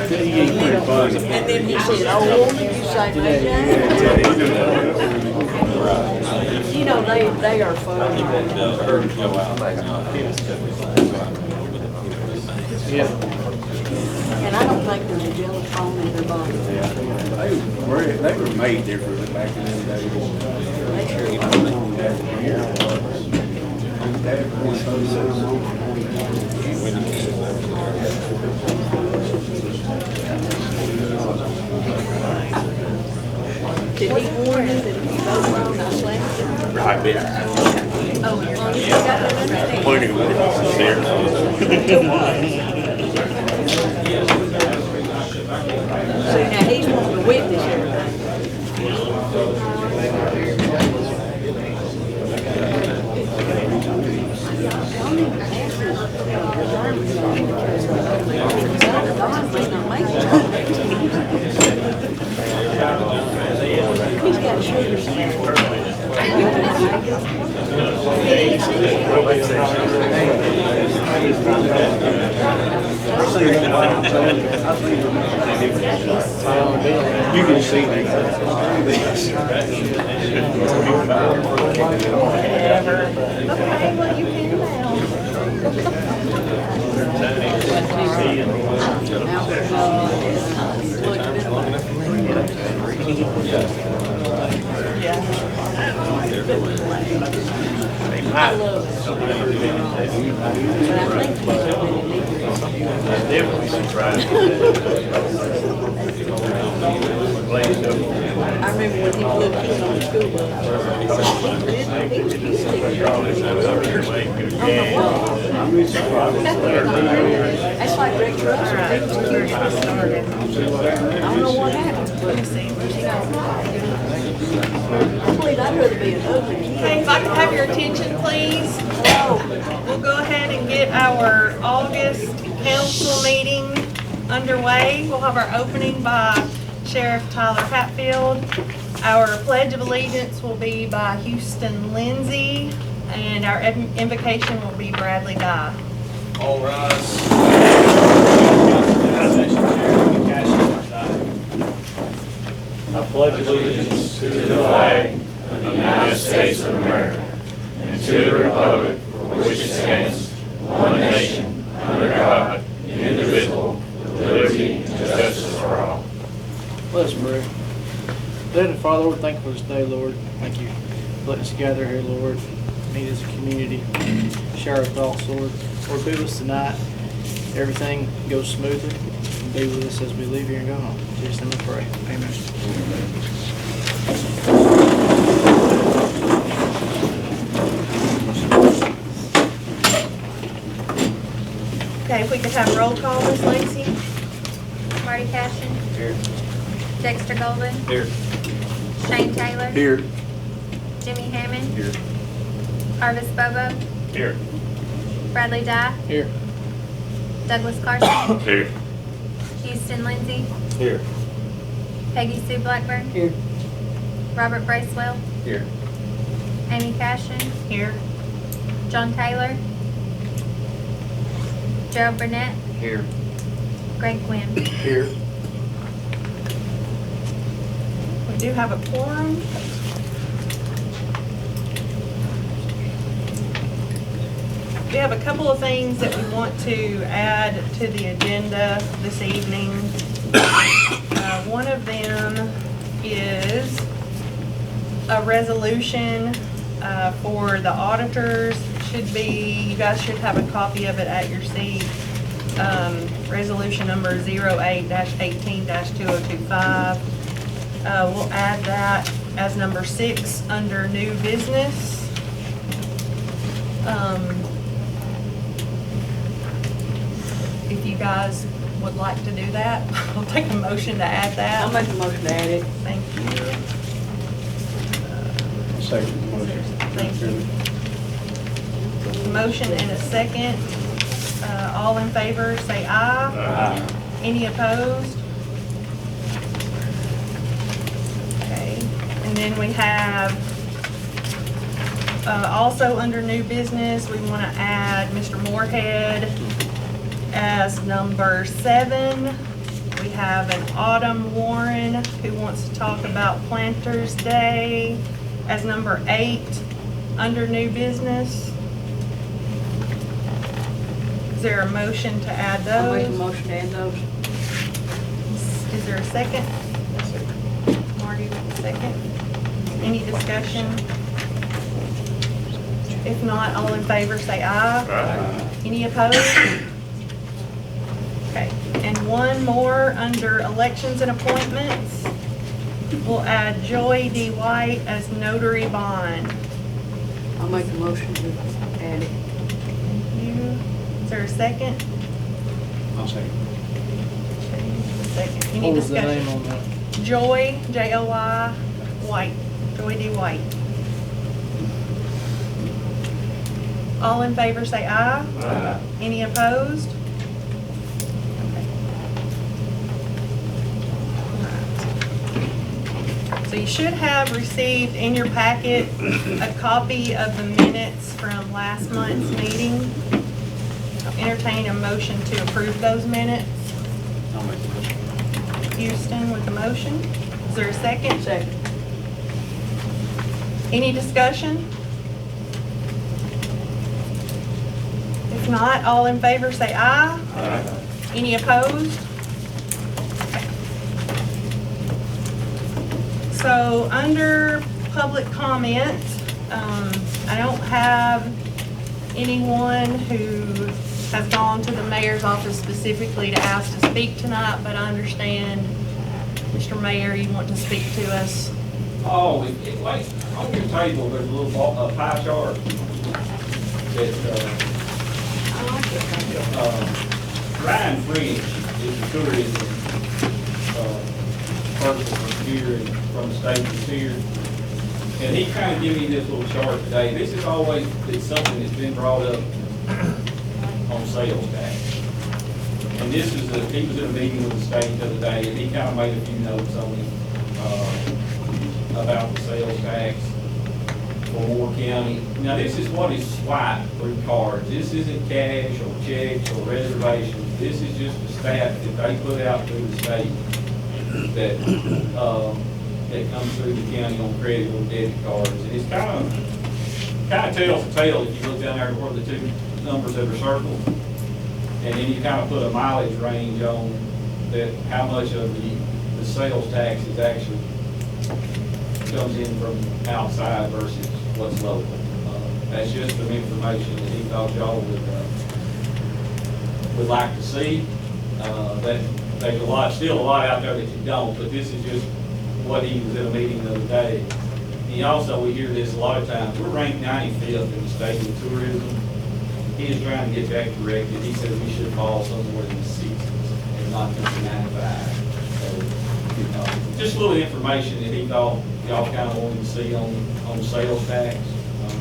He's pretty funny. And then he said, "Oh, woman, you say May Jane?" You know, they are funny. Yeah. And I don't think there's a jealous bone in their body. They were made differently back in the day. They sure Did he warn you that if you vote wrong, I slapped him? Right, yeah. Oh, as long as you got that understanding. Plenty of witnesses here. See, now he's wanting to witness everything. He's got sugar smash. You can see me. Okay, well, you can I love it. But I think he's Definitely surprised. I remember when he was little kid on the school bus. He was used to it. That's like Rick Russell. He was cute when he started. I don't know what happened, but you know, I believe I'd rather be an ugly kid. Okay, if I could have your attention, please. We'll go ahead and get our August council meeting underway. We'll have our opening by Sheriff Tyler Hatfield. Our Pledge of Allegiance will be by Houston Lindsay, and our invocation will be Bradley Dye. All rise. I pledge allegiance to the flag of the United States of America and to the republic for which it stands, one nation, under God, indivisible, with liberty and justice for all. Let us pray. Heavenly Father, Lord, thank you for this day, Lord. Thank you for letting us gather here, Lord, meet as a community, share our thoughts, Lord. Lord, be with us tonight. Everything goes smoothly. Be with us as we leave here and go home. In Jesus' name we pray. Amen. Okay, if we could have roll call, Ms. Lacy. Marty Cashin. Here. Dexter Golden. Here. Shane Taylor. Here. Jimmy Hammond. Here. Harvis Bobo. Here. Bradley Dye. Here. Douglas Carson. Here. Houston Lindsay. Here. Peggy Sue Blackburn. Here. Robert Bracewell. Here. Amy Cashin. Here. John Taylor. Gerald Burnett. Here. Greg Quinn. Here. We do have a quorum. We have a couple of things that we want to add to the agenda this evening. One of them is a resolution for the auditors. You guys should have a copy of it at your seat. Resolution number 08-18-2025. We'll add that as number 6 under new business. If you guys would like to do that, I'll take a motion to add that. I'll make a motion to add it. Thank you. Second motion. Thank you. Motion and a second. All in favor, say aye. Aye. Any opposed? Okay, and then we have, also under new business, we want to add Mr. Moorhead as number 7 We have an Autumn Warren who wants to talk about Planters Day as number 8 under new business. Is there a motion to add I'll make a those? motion to add those. Is there a second? Marty with a second. Any discussion? If not, all in favor say aye. Aye. Any opposed? Okay, and one more under elections and appointments. We'll add Joy D. White as notary bond. I'll make a motion to add it. Thank you. Is there a second? I'll say. Second. Any What was the discussion? name on that? Joy, J-O-Y, White, Joy D. White. All in favor say aye. Aye. Any opposed? Okay. So you should have received in your packet a copy of the minutes from last month's meeting. I'll entertain a motion to approve those minutes. I'll make the motion. Houston with the motion. Is there a second? Second. Any discussion? If not, all in favor say aye. Aye. Any opposed? Okay. So, under public comment, I don't have anyone who has gone to the mayor's office specifically to ask to speak tonight, but I understand, Mr. Mayor, you want to speak to us. Oh, wait, on your table, there's a little pie chart that, Ryan French is the tourism, person from here, and from the state that's here. And he kind of gave me this little chart today. This is always, it's something that's been brought up on sales tax. And this is he was in a meeting with the state the other day, and he kind of made a few notes on it, about the sales tax for Moore County. Now, this is what is swiped through cards. This isn't cash or checks or reservations. This is just the stat that they put out through the state that, that comes through the county on credit or debit cards. And it's kind of tells the tale if you look down there where the two numbers that are circled. And then you kind of put a mileage range on that, how much of the sales tax is actually comes in from outside versus what's local. That's just some information that he thought y'all would like to see. That there's still a lot out there that you don't, but this is just what he was in a meeting the other day. And also, we hear this a lot of times, we're ranked 95th in the state of tourism. He is trying to get that corrected. He says we should fall somewhere in the 60s and not just 95. So, just a little information that he thought y'all kind of wanted to see on sales tax.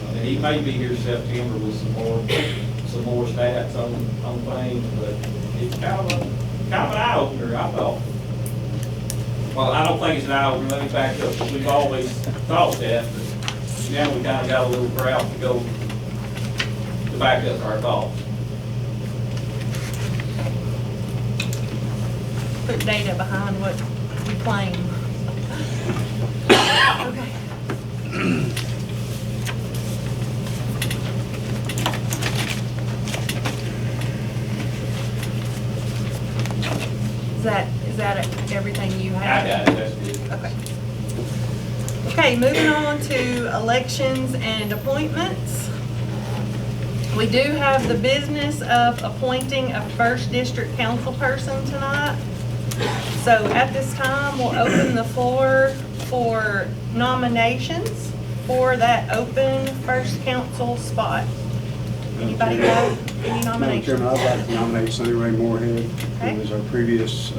And he may be here September with some more stats on things, but it's kind of an eye opener, I thought. Well, I don't think it's an eye opener. Let me back up. We've always thought that, but now we kind of got a little crowd to go to back up our thoughts. Put data behind what we claim. Okay. Is that everything you have? I got it, that's good. Okay. Okay, moving on to elections and appointments. We do have the business of appointing a first district council person tonight. So at this time, we'll open the floor for nominations for that open first council spot. Anybody have any Madam Chairman, nominations? I'd like to nominate Sunny Ray Moorhead, Okay. who was our previous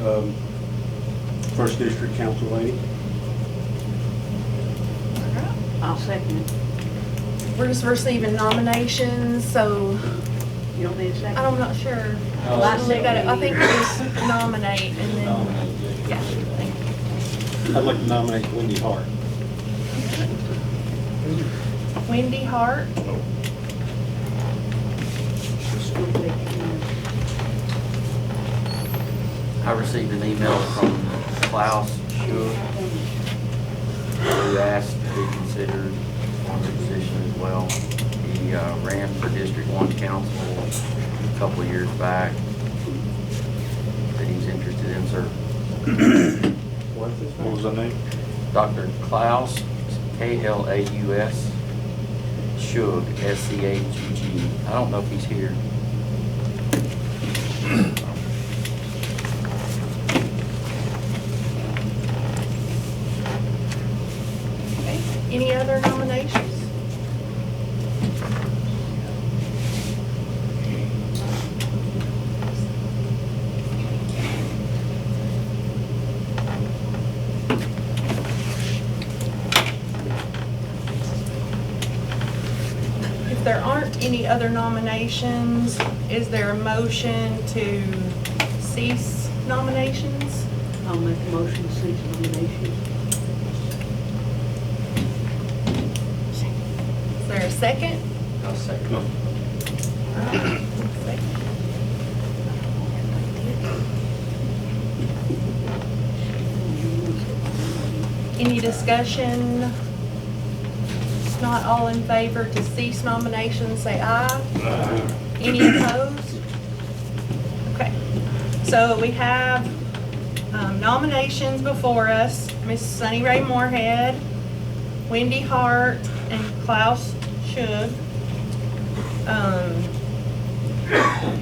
first district council lady. I'll second it. We're just receiving nominations, so You don't need a second? I'm not sure. I second I think we just nominate and then, yeah, thank you. I'd like to nominate Wendy Hart. Wendy Hart. I received an email from Klaus Schuh, who asked to be considered on the position as well. He ran for District 1 Council a couple of years back, that he's interested in serving. What was the name? Dr. Klaus, Klaus, Schugg, Schugg. I don't know if he's here. Okay. Any other nominations? If there aren't any other nominations, is there a motion to cease nominations? I'll make a motion to cease nominations. Is there a second? I'll second. Any discussion? If not, all in favor to cease nominations, say aye. Any opposed? Okay, so we have nominations before us. Miss Sunny Ray Moorhead, Wendy Hart, and Klaus Schugg.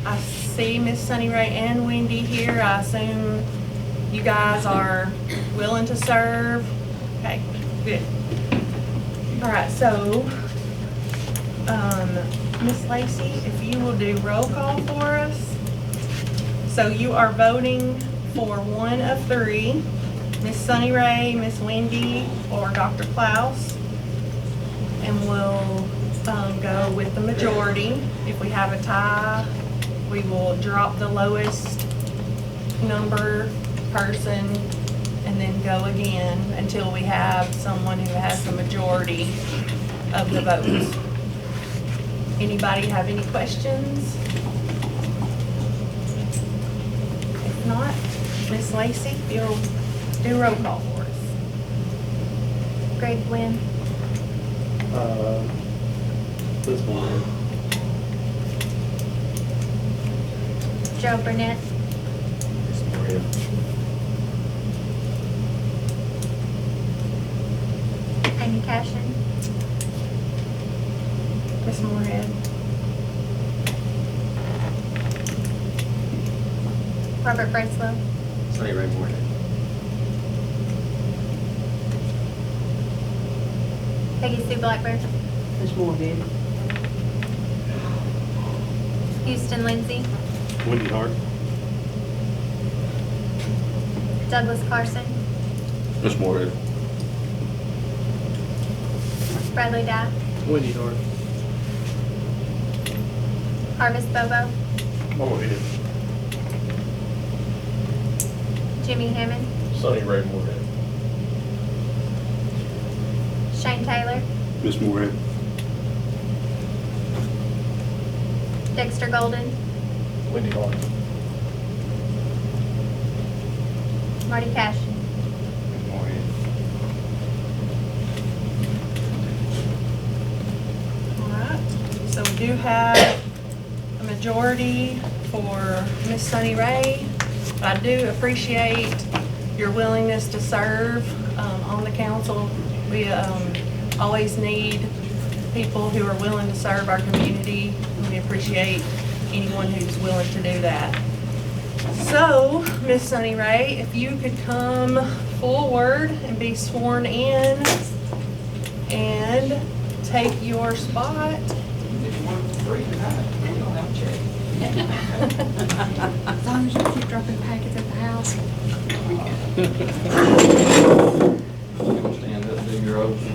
I see Miss Sunny Ray and Wendy here. I assume you guys are willing to serve. Okay, good. All right, so, Miss Lacy, if you will do roll call for us. So you are voting for one of three, Miss Sunny Ray, Miss Wendy, or Dr. Klaus. And we'll go with the majority. If we have a tie, we will drop the lowest number person and then go again until we have someone who has the majority of the votes. Anybody have any questions? If not, Miss Lacy, you'll do roll call for us. Greg Gwynn, This one. Joe Burnett, Amy Cashin, Miss Moorhead, Robert Bracewell, Sunny Ray Moorhead. Peggy Sue Blackburn, Miss Moorhead. Houston Lindsay, Wendy Hart. Douglas Carson, Miss Moorhead. Bradley Dye, Wendy Hart. Harvest Bobo, Moorhead. Jimmy Hammond, Sunny Ray Moorhead. Shane Taylor, Miss Moorhead. Dexter Golden, Wendy Hart. Marty Cash. all right. So we do have a majority for Miss Sunny Ray. I do appreciate your willingness to serve on the council. We always need people who are willing to serve our community. We appreciate anyone who's willing to do that. So, Miss Sunny Ray, if you could come forward and be sworn in and take your spot. As long as you keep dropping packets at the house. Stand up, do your oath.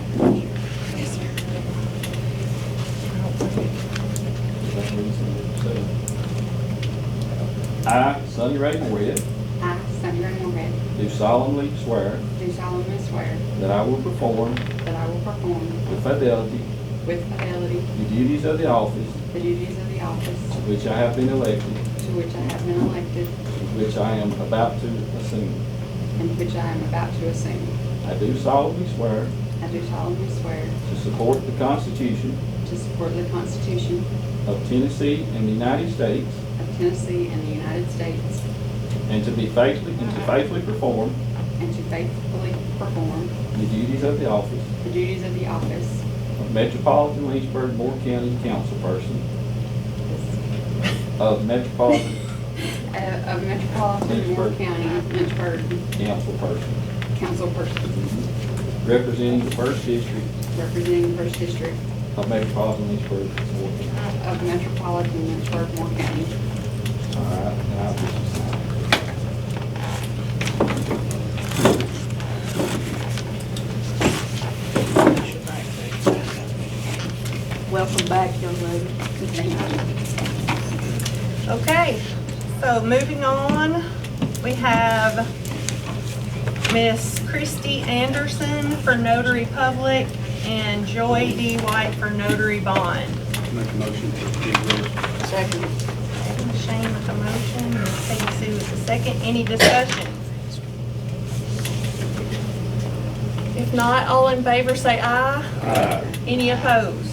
I, Sunny Ray Moorhead, I, Sunny Ray Moorhead, do solemnly swear do solemnly swear that I will perform that I will perform with fidelity with fidelity the duties of the office the duties of the office to which I have been elected to which I have been elected which I am about to assume. and which I am about to assume. I do solemnly swear I do solemnly swear to support the Constitution to support the Constitution of Tennessee and the United States, of Tennessee and the United States, and to faithfully perform and to faithfully perform the duties of the office the duties of the office of Metropolitan Lynchburg Moore County Councilperson, of Metropolitan of Metropolitan Moore County, Lynchburg Councilperson, representing the First District representing the First District of Metropolitan Lynchburg, Moore County. of Metropolitan Lynchburg, Moore County. All right, and I'll just sign. Welcome back, young lady. Okay, so moving on, we have Miss Christy Anderson for Notary Public and Joy D. White for Notary Bond. Make a motion to approve. Second. Shane with the motion, Miss Peggy Sue with the second. Any discussion? If not, all in favor say aye. Aye. Any opposed?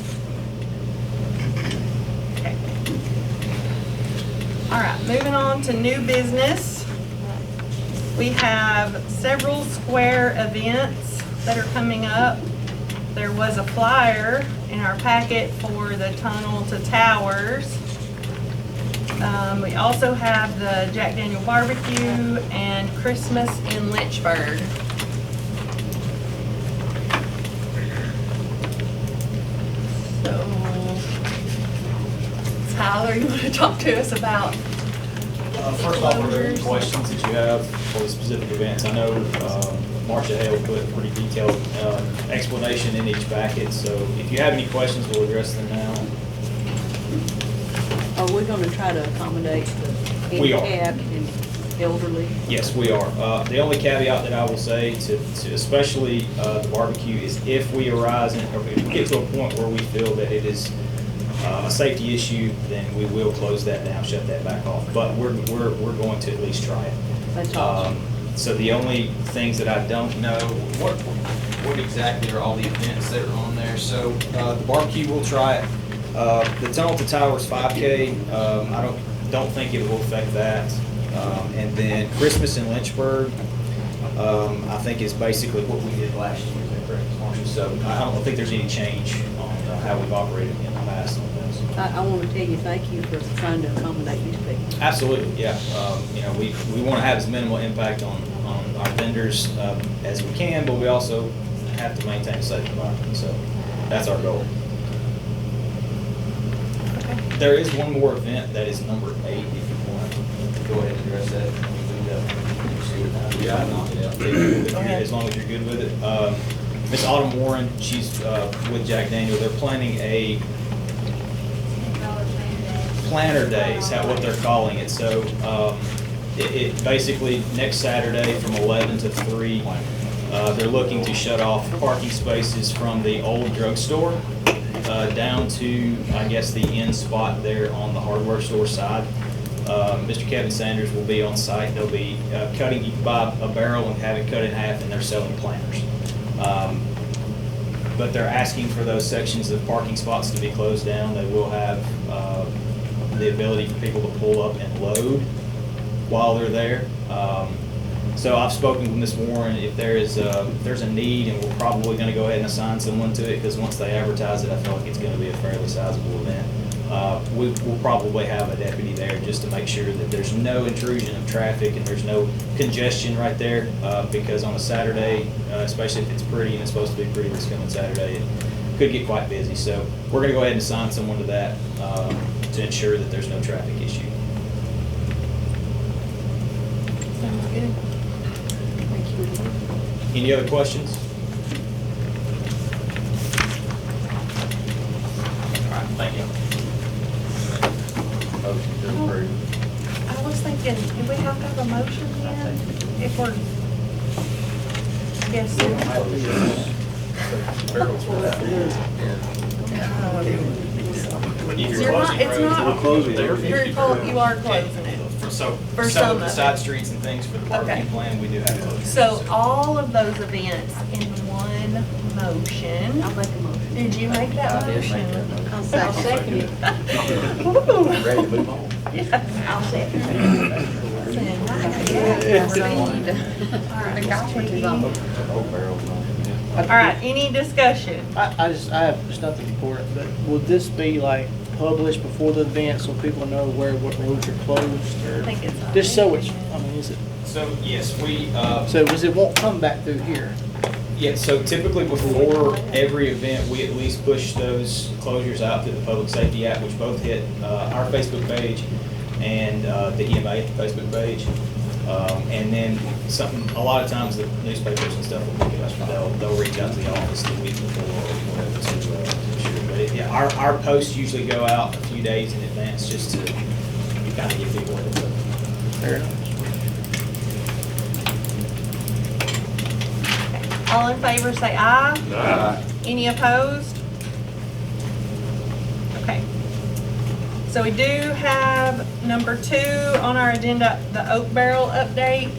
Okay. All right, moving on to new business. We have several square events that are coming up. There was a flyer in our packet for the Tunnel to Towers. We also have the Jack Daniel Barbecue and Christmas in Lynchburg. So, Tyler, you want to talk to us about? First off, are there any questions that you have for the specific events? I know Marcia Hale put a pretty detailed explanation in each packet, so if you have any questions, we'll address them now. Are we gonna try to accommodate the We are. handicapped and elderly? Yes, we are. The only caveat that I will say to especially the barbecue is if we arise or if we get to a point where we feel that it is a safety issue, then we will close that down, shut that back off. But we're going to at least try it. That's awesome. So the only things that I don't know, what exactly are all the events that are on there? So the barbecue, we'll try it. The Tunnel to Towers 5K, I don't think it will affect that. And then Christmas in Lynchburg, I think is basically what we did last year, is that correct, Marcia? So I don't think there's any change on how we've operated in the past on this. I wanna tell you, thank you for trying to accommodate these people. Absolutely, yeah. We want to have as minimal impact on our vendors as we can, but we also have to maintain a safe environment, so that's our goal. There is one more event that is number 8, if you want to go ahead and address that. Yeah, as long as you're good with it. Miss Autumn Warren, she's with Jack Daniel. They're planning a planner days, what they're calling it. So it basically next Saturday from 11 to 3, they're looking to shut off parking spaces from the old drugstore down to, I guess, the end spot there on the hardware store side. Mr. Kevin Sanders will be on site. They'll be cutting, you can buy a barrel and have it cut in half, and they're selling planters. But they're asking for those sections of parking spots to be closed down. They will have the ability for people to pull up and load while they're there. So I've spoken with Ms. Warren. If there's a need, and we're probably going to go ahead and assign someone to it, because once they advertise it, I feel like it's going to be a fairly sizable event. We'll probably have a deputy there just to make sure that there's no intrusion of traffic and there's no congestion right there, because on a Saturday, especially if it's pretty, and it's supposed to be pretty this coming Saturday, it could get quite busy. So we're going to go ahead and assign someone to that to ensure that there's no traffic issue. Sounds good. Any other questions? All right, thank you. Motion to approve. I was thinking, do we have to have a motion then? If we're, yes. If You're not, it's not, We're closing it. you are closing it. So For some some of the of side it. streets and things for the Okay. parking plan, we do have closures. So all of those events in one motion. I'll make a motion. Did you make that I did make motion? that motion. I'll second it. Woo. Ready to move on? Yes. I'll second it. Old barrels on it. All right, any discussion? I have just nothing important, but would this be like published before the event so people know what roads are closed I or? think it's. Just so it's, I mean, is it, So, yes, we, so it won't come back through here? yeah, so typically before every event, we at least push those closures out to the Public Safety app, which both hit our Facebook page and the EMA Facebook page. And then a lot of times the newspapers and stuff will pick it up. They'll reach out to the office the week before or whatever to ensure. But yeah, our posts usually go out a few days in advance just to kind of give people a heads up. Fair enough. All in favor, say aye. Aye. Any opposed? Okay. So we do have number 2 on our agenda, the Oak Barrel update.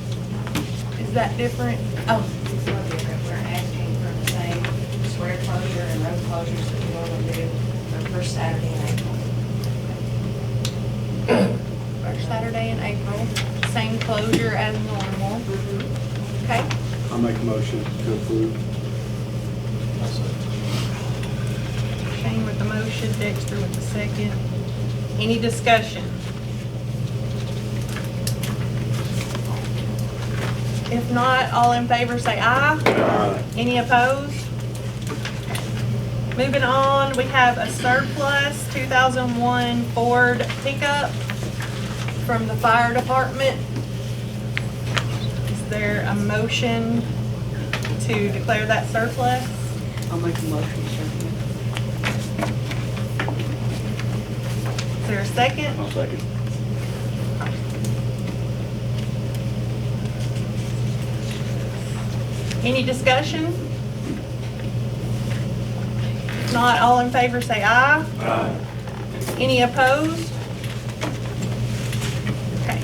Is that different? Oh, It's a little different. We're asking for the same square closure and road closures that we normally do for first Saturday in April. first Saturday in April, same closure as normal. Okay, I'll make a motion to approve. Shane with the motion, Dexter with the second. Any discussion? If not, all in favor say aye. Any opposed? Moving on, we have a surplus 2001 Ford pickup from the fire department. Is there a motion to declare that surplus? I'll make a motion, sir. Is there a second? I'll second. Any discussion? If not, all in favor say aye. Aye. Any opposed? Okay.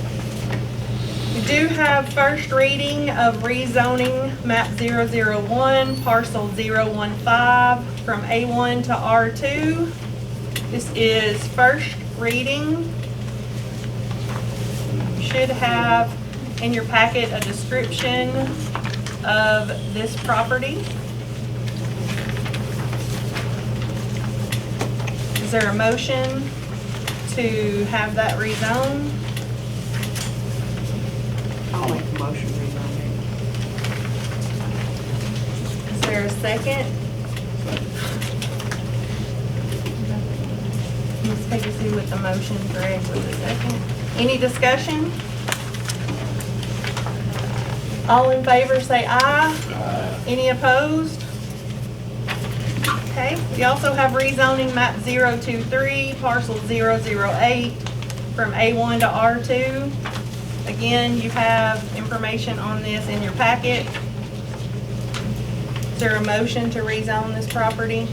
We do have first reading of rezoning map 001, parcel 015 from A1 to R2. This is first reading. You should have in your packet a description of this property. Is there a motion to have that rezoned? I'll make a motion, rezone Is there a second? Ms. Pegasus with the motion, Greg with the second. Any discussion? All in favor say aye. Any opposed? Okay, we also have rezoning map 023, parcel 008 from A1 to R2. Again, you have information on this in your packet. Is there a motion to rezone this property?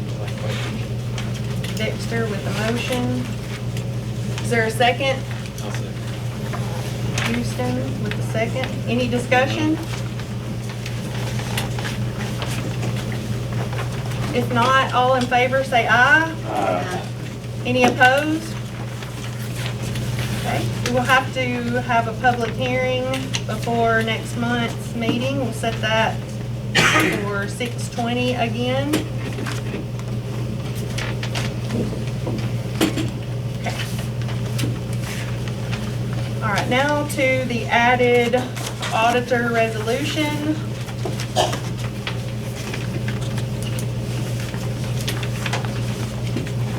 Dexter with the motion. Is there a second? I'll second. Houston with the second. Any discussion? If not, all in favor say aye. Any opposed? Okay, we will have to have a public hearing before next month's meeting. We'll set that for 6:20 again. Okay. All right, now to the added auditor resolution.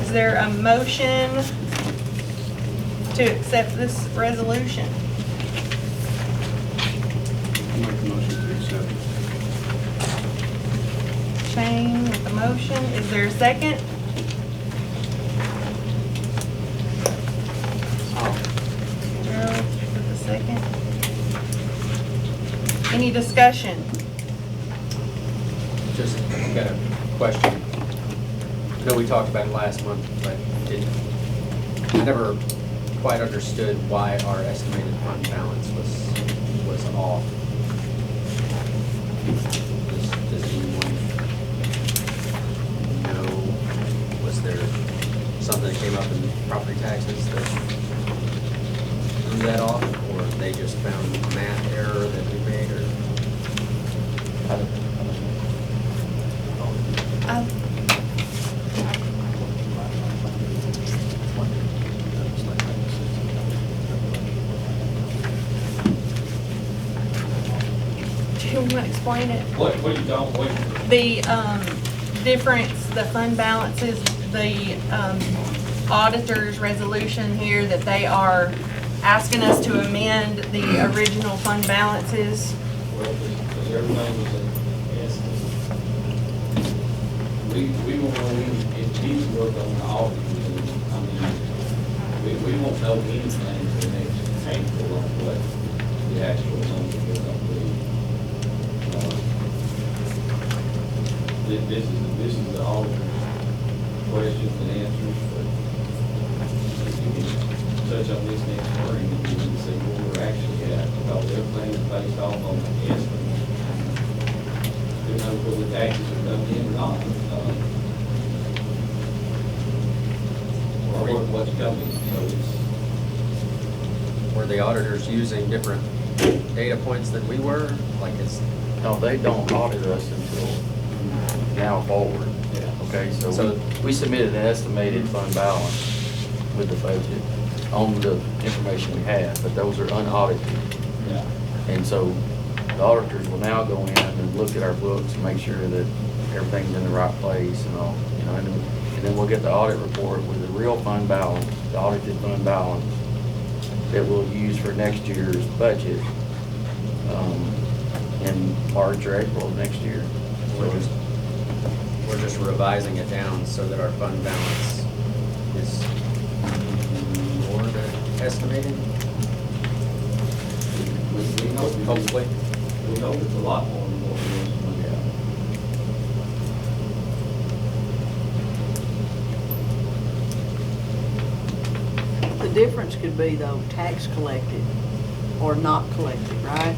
Is there a motion to accept this resolution? I'll make a motion to accept. Shane with the motion. Is there a second? Gerald with the second. Any discussion? Just got a question. I know we talked about it last month, but I never quite quite understood why our estimated fund balance was off. Does anyone know, was there something that came up in property taxes that threw that off, or they just found a math error that we made, or? Do you want to explain it? What you don't, what, The difference, the fund balances, the auditor's resolution here that they are asking us to amend the original fund balances. well, because everything was an estimate. We won't know if he's worked on the audit, I mean, we won't know anything for the next April on what the actual numbers are going to be. This is the auditor's questions and answers, but if you can touch on this next spring, you can see where we're actually at, because everything is based off on the estimate. Who knows whether the taxes are coming in or not, or what's coming, so it's. Were the auditors using different data points than we were? Like it's, No, they don't audit us until now forward. Yeah. Okay, so So- we submitted an estimated fund balance with the budget on the information we had, but those are unaudited. Yeah. And so the auditors will now go in and look at our books and make sure that everything's in the right place and all, you know, and then we'll get the audit report with the real fund balance, the audited fund balance that we'll use for next year's budget, in March or April of next year. we're just revising it down so that our fund balance is more than estimated, We know, hopefully. we know it's a lot more than what it was. The difference could be though, tax collected or not collected, right?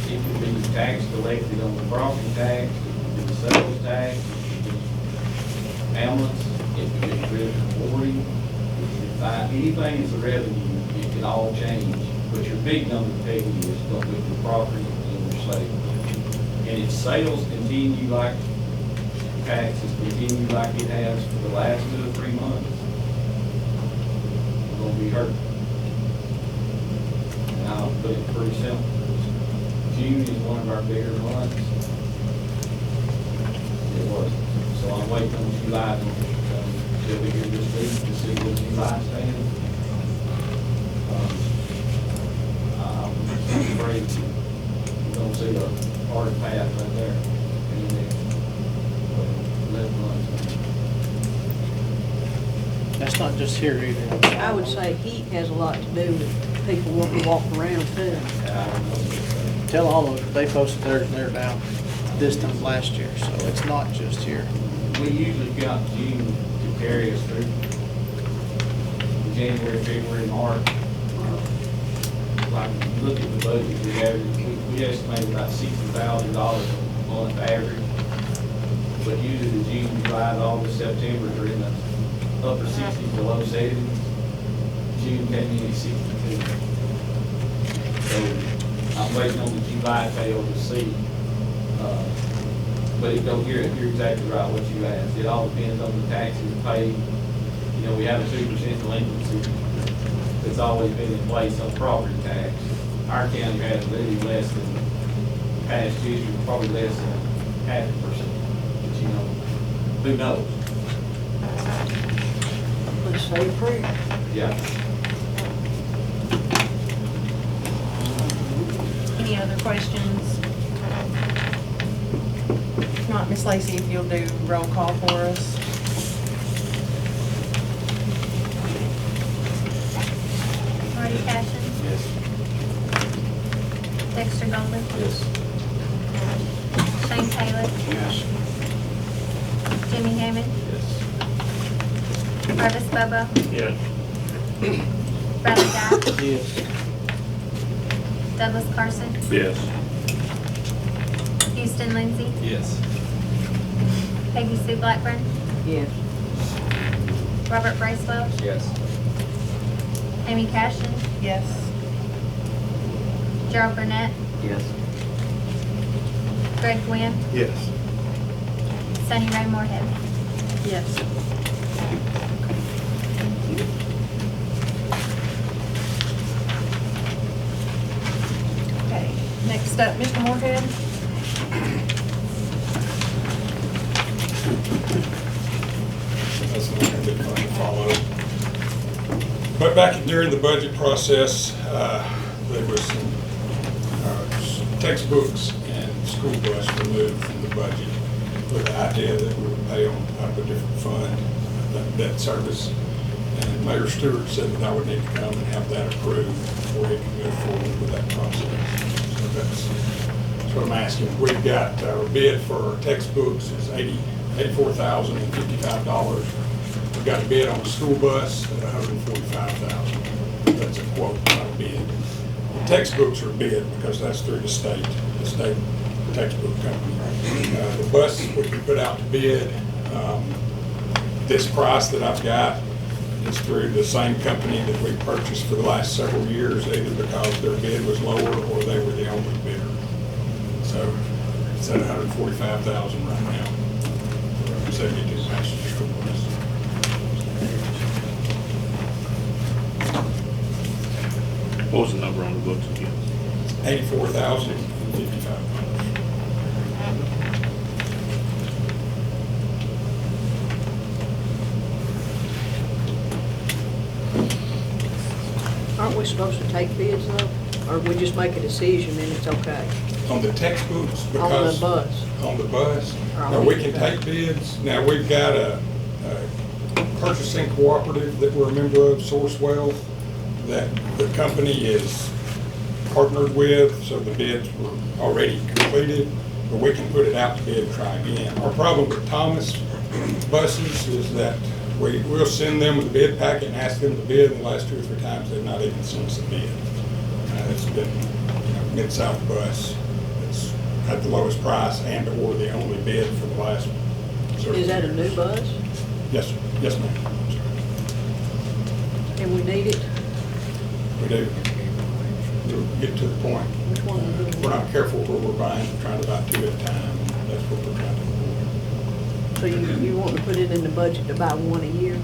It could be tax collected on the property tax, it could be the sales tax, it could be ambulance, it could be written reporting, anything that's a revenue, it can all change. But your big number to tell you is going to be your property and your sales. And if sales continue like taxes continue like it has for the last 2 or 3 months, we're going to be hurt. And I'll put it pretty simple. June is one of our bigger months. It was. So I'm waiting on July till we get this week to see what July stands. I'm afraid you don't see the hard path right there in the next 11 months. That's not just here either. I would say heat has a lot to do with people wanting to walk around too. Tell all of them, they posted theirs and they're down this time last year, so it's not just here. We usually got June to carry us through January, February, March. Like, look at the budget, we estimate about $60,000 a month average. But usually the June, July, August, September are in the upper 60s to low 70s. June came in at 62. So I'm waiting on the July tail to see. But it don't, you're exactly right what you asked. It all depends on the taxes paid. You know, we have a 2% delinquency that's always been in place on property tax. Our county has really less than past history, probably less than 0.5%. But you know, who knows? Let's say a prayer. Yeah. Any other questions? If not, Miss Lacy, if you'll do roll call for us. Marty Cashin, Yes. Dexter Golden, Yes. Shane Taylor, Yes. Jimmy Hammond, Yes. Travis Bobo, Yes. Bradley Dye, Yes. Douglas Carson, Yes. Houston Lindsay, Yes. Peggy Sue Blackburn, Yes. Robert Bracewell, Yes. Amy Cashin, Yes. Gerald Burnett, Yes. Greg Gwynn, Yes. Sunny Ray Moorhead. Yes. Okay, next up, Mr. Moorhead. That's not gonna be fun to follow. But back during the budget process, there was some textbooks and school bus removed from the budget with the idea that we would pay on top of a different fund, debt service. And Mayor Stewart said that I would need to come and have that approved before he could move forward with that process. So that's what I'm asking. We've got our bid for our textbooks is $84,055. We've got a bid on a school bus at $145,000. That's a quote, not a bid. The textbooks are bid because that's through the state textbook company. The bus we can put out to bid, this price that I've got is through the same company that we purchased for the last several years, either because their bid was lower or they were the only bidder. So it's at $145,000 right now. 72 passenger school bus. What was the number on the books again? $84,055. Aren't we supposed to take bids though? Or we just make a decision and it's okay? On the textbooks, On because. the bus? On the bus. Or on Now, we the- can take bids. Now, we've got a purchasing cooperative that we're a member of, Sourcewell, that the company is partnered with, so the bids were already completed, but we can put it out to bid and try again. Our problem with Thomas buses is that we'll send them with a bid packet and ask them to bid, and the last 2 or 3 times, they've not even sent us a bid. It's been, Mid-South bus. It's at the lowest price and or the only bid for the last. Is that a new bus? Yes, sir. Yes, ma'am. And we need it? We do. We'll get to the point. Which one? We're not careful where we're buying, we're trying to buy 2 at a time. That's what we're trying to avoid. So you want to put it in the budget to buy one a year?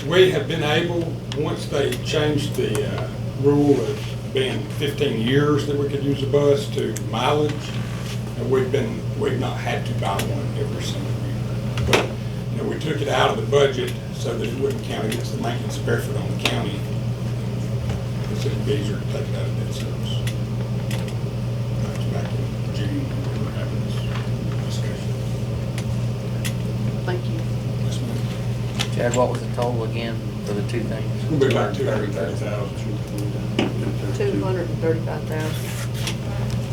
We have been able, once they changed the rule of being 15 years that we could use a bus to mileage, and we've not had to buy one every single year. But, we took it out of the budget so that it wouldn't count against the maintenance of effort on the county. It's easier to take it out of debt service. That was back in June when we were having this discussion. Thank you. Yes, ma'am. Chad, what was the total again for the 2 things? It'll be about 230,000. 235,000.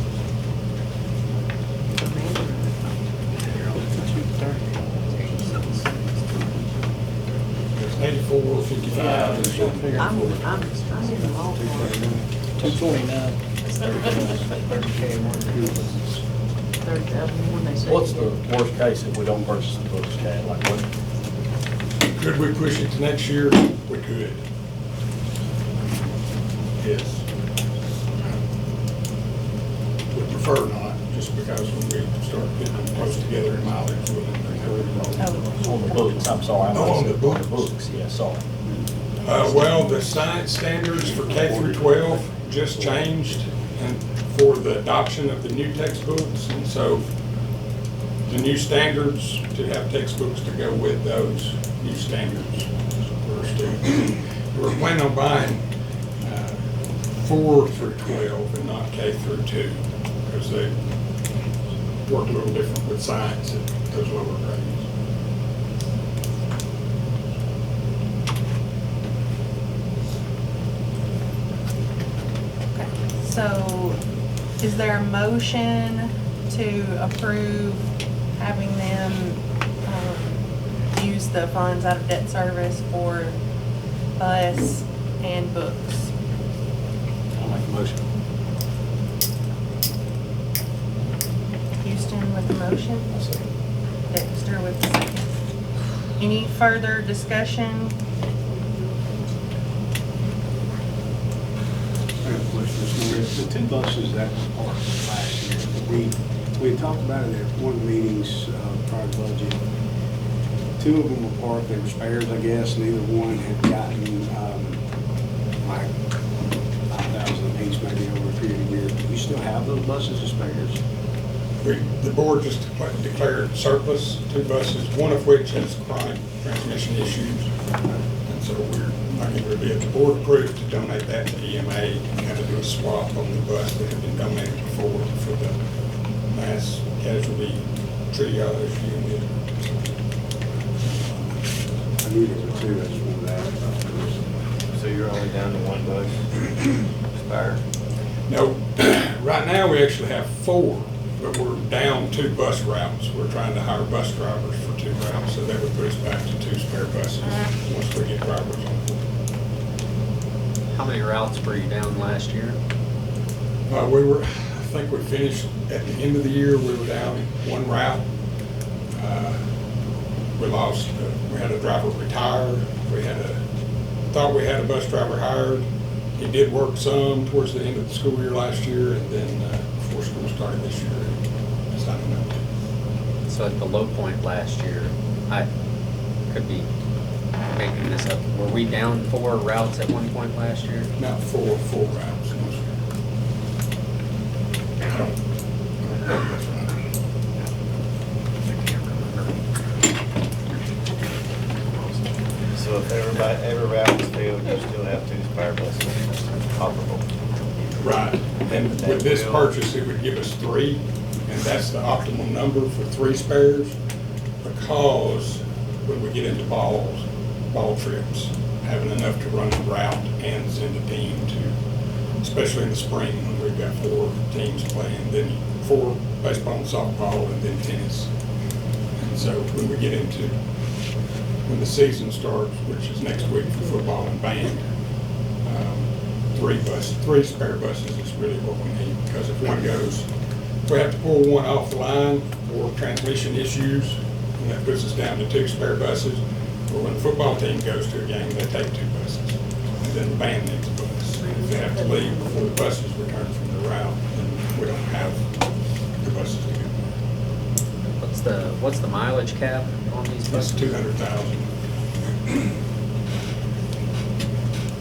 It's 84.55. I'm in the mall. 229. 30,000 more, they say. What's the worst case if we don't purchase the books, Chad? Like what? Could we push it to next year? We could. Yes. We prefer not, just because when we start getting close together in mileage, we'll On the books, I'm sorry. Oh, on the books. Books, yeah, sorry. Well, the science standards for K through 12 just changed and for the adoption of the new textbooks. And so the new standards, to have textbooks to go with those new standards. We're planning on buying 4 through 12 and not K through 2 because they work a little different with science at those lower grades. So is there a motion to approve having them use the funds out of debt service for bus, and books. I'll make a motion. Houston with the motion. Dexter with the second. Any further discussion? I have a question, Mr. Mayor. The two buses that were parked last year, we had talked about it at one of the meetings prior to budget. Two of them were parked, they were spares, I guess, neither one had gotten like 5,000 apiece maybe over a period of years. Do you still have those buses as spares? The board just declared surplus two buses, one of which has chronic transmission issues. And so we're not going to be at the board approved to donate that to EMA and kind of do a swap on the bus that had been donated before for the mass casualty triage unit. I knew there were two, I just wanted to ask about those. So you're only down to one bus spare? No, right now we actually have four, but we're down two bus routes. We're trying to hire bus drivers for two routes, so that would put us back to two spare buses once we get drivers on board. How many routes were you down last year? I think we finished at the end of the year, we were down one route. We lost, we had a driver retire. Thought we had a bus driver hired. He did work some towards the end of the school year last year, and then before school started this year, decided not to. So at the low point last year, I could be making this up. Were we down 4 routes at one point last year? No, four routes. I don't So if every route is filled, you still have 2 spare buses operable. Right, and with this purchase, it would give us 3, and that's the optimal number for 3 spares, because when we get into ball trips, having enough to run the route and send a team to, especially in the spring when we've got 4 teams playing, then 4 baseball and softball, and then tennis. And so when we get into, when the season starts, which is next week for football and band, 3 spare buses is really what we need, because if one goes, if we have to pull one off the line or transmission issues, and that puts us down to 2 spare buses. But when the football team goes to a game, they take 2 buses, and then the band needs a bus. And if they have to leave before the buses return from the route, then we don't have the buses to go. What's the mileage cap on these That's buses? 200,000.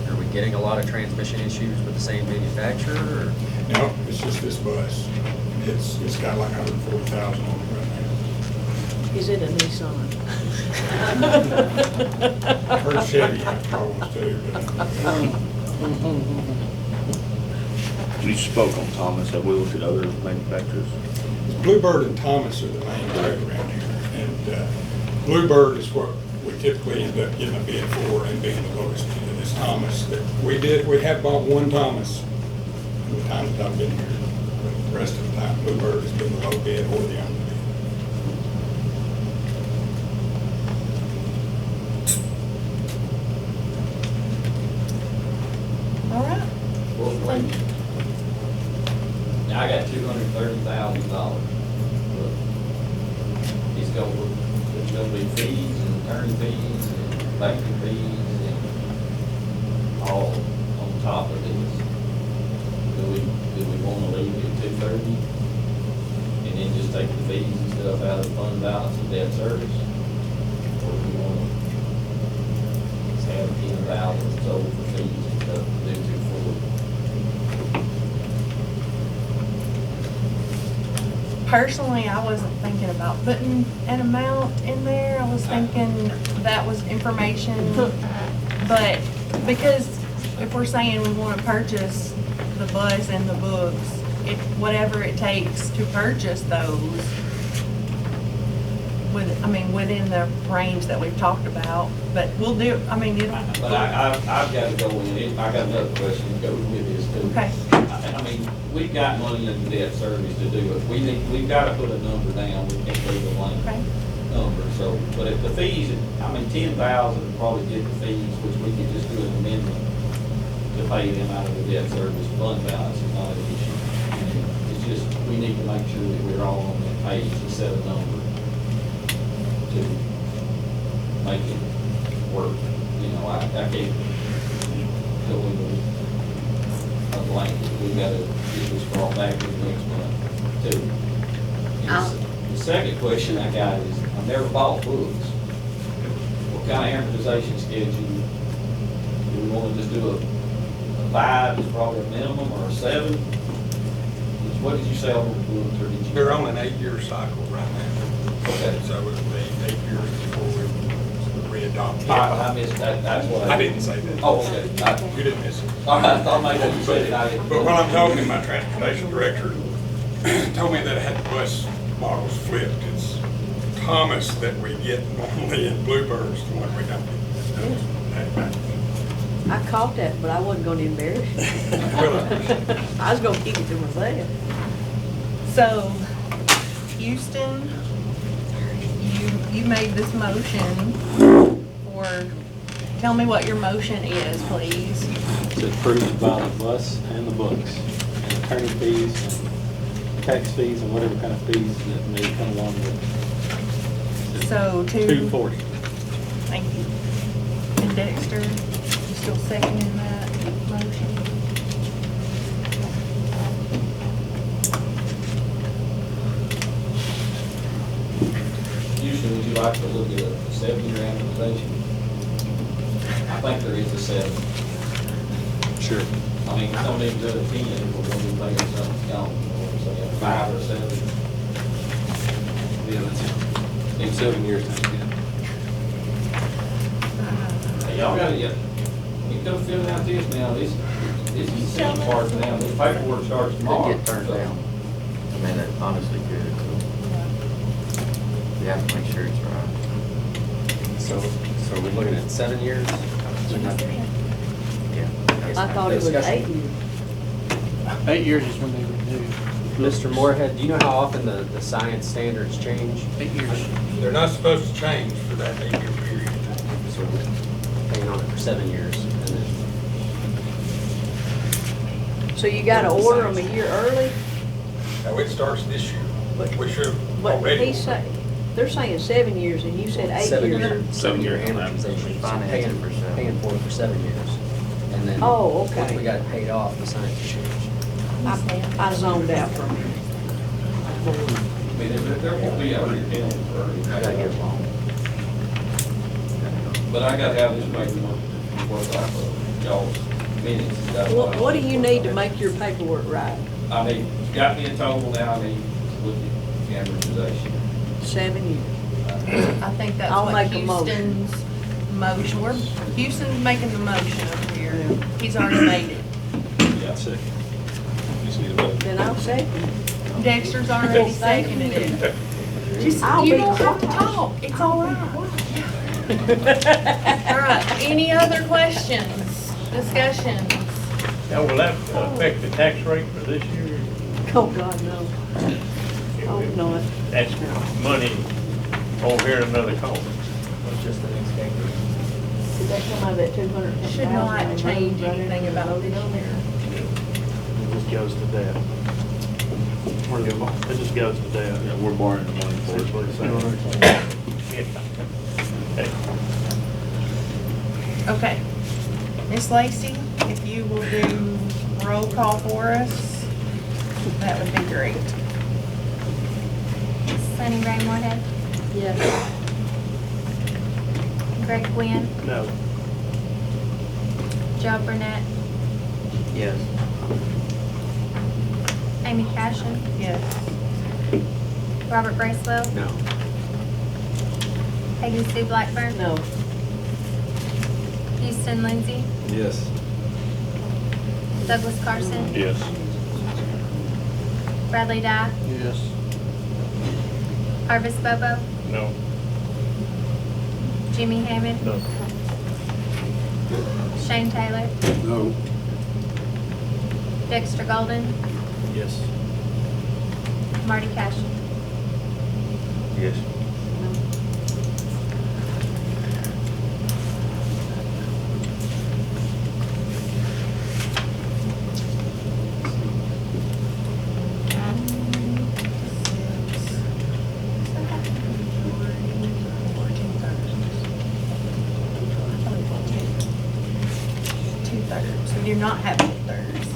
Are we getting a lot of transmission issues with the same manufacturer, or? No, it's just this bus. It's got like 140,000 on it right now. Is it a Nissan? Her Chevy has problems too, You spoke on Thomas, have we looked at other manufacturers? Bluebird and Thomas are the main two around here, and Bluebird is what we typically end up getting a bid for and being the lowest. And it's Thomas that we have bought one Thomas in the time that I've been here, but the rest of the time Bluebird has been the low bid or the only bid. All right. Well, now I got $230,000. It's gonna be fees and attorney fees and banking fees and all on top of this. Do we wanna leave it at 230? And then just take the fees and stuff out of the fund balance of debt service? Or do we wanna just have 10,000 sold for fees and stuff to do 240? Personally, I wasn't thinking about putting an amount in there. I was thinking that was information. But because if we're saying we want to purchase the bus and the books, whatever it takes to purchase those, within the range that we've talked about, but we'll do, But I've got to go in, I got another question to go with this too. Okay. I mean, we've got money in the debt service to do it. We've got to put a number down, we can't leave it blank. Okay. number, so, but if the fees, I mean, 10,000 would probably get the fees, which we could just do an amendment to pay them out of the debt service fund balance is not an issue. It's just, we need to make sure that we're all on that page to set a number to make it work. You know, I can't go into a blanket. We gotta get this brought back in the next month too. And the second question I got is, I've never bought books. What kind of amortization schedule? Do we wanna just do a 5 is probably a minimum, or a 7? What did you say on the books, or did you? They're on an 8-year cycle right now. Okay. So it'll be 8 years before we re-adopt. I missed that, that's what I didn't say that. Oh, okay. You didn't miss it. I thought maybe you said it, I didn't. But when I'm talking, my transportation director told me that I had the bus models flipped. It's Thomas that we get normally in Bluebirds, the one we don't get. I caught that, but I wasn't gonna embarrass you. I was gonna keep it to myself. So, Houston, you made this motion for, tell me what your motion is, please. To approve to buy the bus and the books, and attorney fees, and tax fees, and whatever kind of fees that may come along with it. So to. 240. Thank you. And Dexter, you still seconding that motion? Houston, would you like to look at a 7-year amortization? I think there is a 7. Sure. I mean, some people do a 10, we're gonna be paying something, you know, so you have 5 or 7. Yeah, that's in 7 years. Hey, y'all gotta, you come fill out this now, this is the same part now, this paperwork starts tomorrow. Could get turned down. I mean, that honestly could. You have to make sure it's right. So we're looking at 7 years? Yeah. I thought it was 8 years. 8 years is when they renew. Mr. Moorhead, do you know how often the science standards change? 8 years. They're not supposed to change for that 8-year period. So we're paying on it for 7 years, and then So you gotta order them a year early, Now, it starts this year. But- We should have but already. they're saying 7 years and you said 8 years. 7-year amortization, so paying for it for 7 years. And then, Oh, once okay. we got it paid off, the science will change. I zoned out for a minute. I mean, there won't be a repayment for I gotta get along. but I gotta have this paperwork work off of y'all's minutes. That's What do you need to make your paperwork right? I mean, got me a total now, I need to look at amortization. 7 years. I think that's I'll what make a motion. Houston's motion, Houston's making the motion over here. He's already made it. Yeah. Second. Just need a vote. Then I'll second. Dexter's already seconded it. Just, I'll you be don't have to quiet. talk, it's all right. All right, any other questions, discussions? Now, will that affect the tax rate for this year? Oh, God, no. Oh, no. That's money over here in another column. Just the next day. Did that come out of that 200,000? Should not change anything about this year. It just goes to debt. It just goes to debt. Yeah, we're borrowing the money for That's it. what it's saying. Okay. Miss Lacy, if you will do roll call for us, that would be great. Sunny Ray Moorhead, Yes. Greg Gwynn, No. Joe Burnett, Yes. Amy Cashin, Yes. Robert Bracewell, No. Peggy Sue Blackburn, No. Houston Lindsay, Yes. Douglas Carson, Yes. Bradley Dye, Yes. Arvis Bobo, No. Jimmy Hammond, No. Shane Taylor, No. Dexter Golden, Yes. Marty Cashin. Yes. not have two thirds.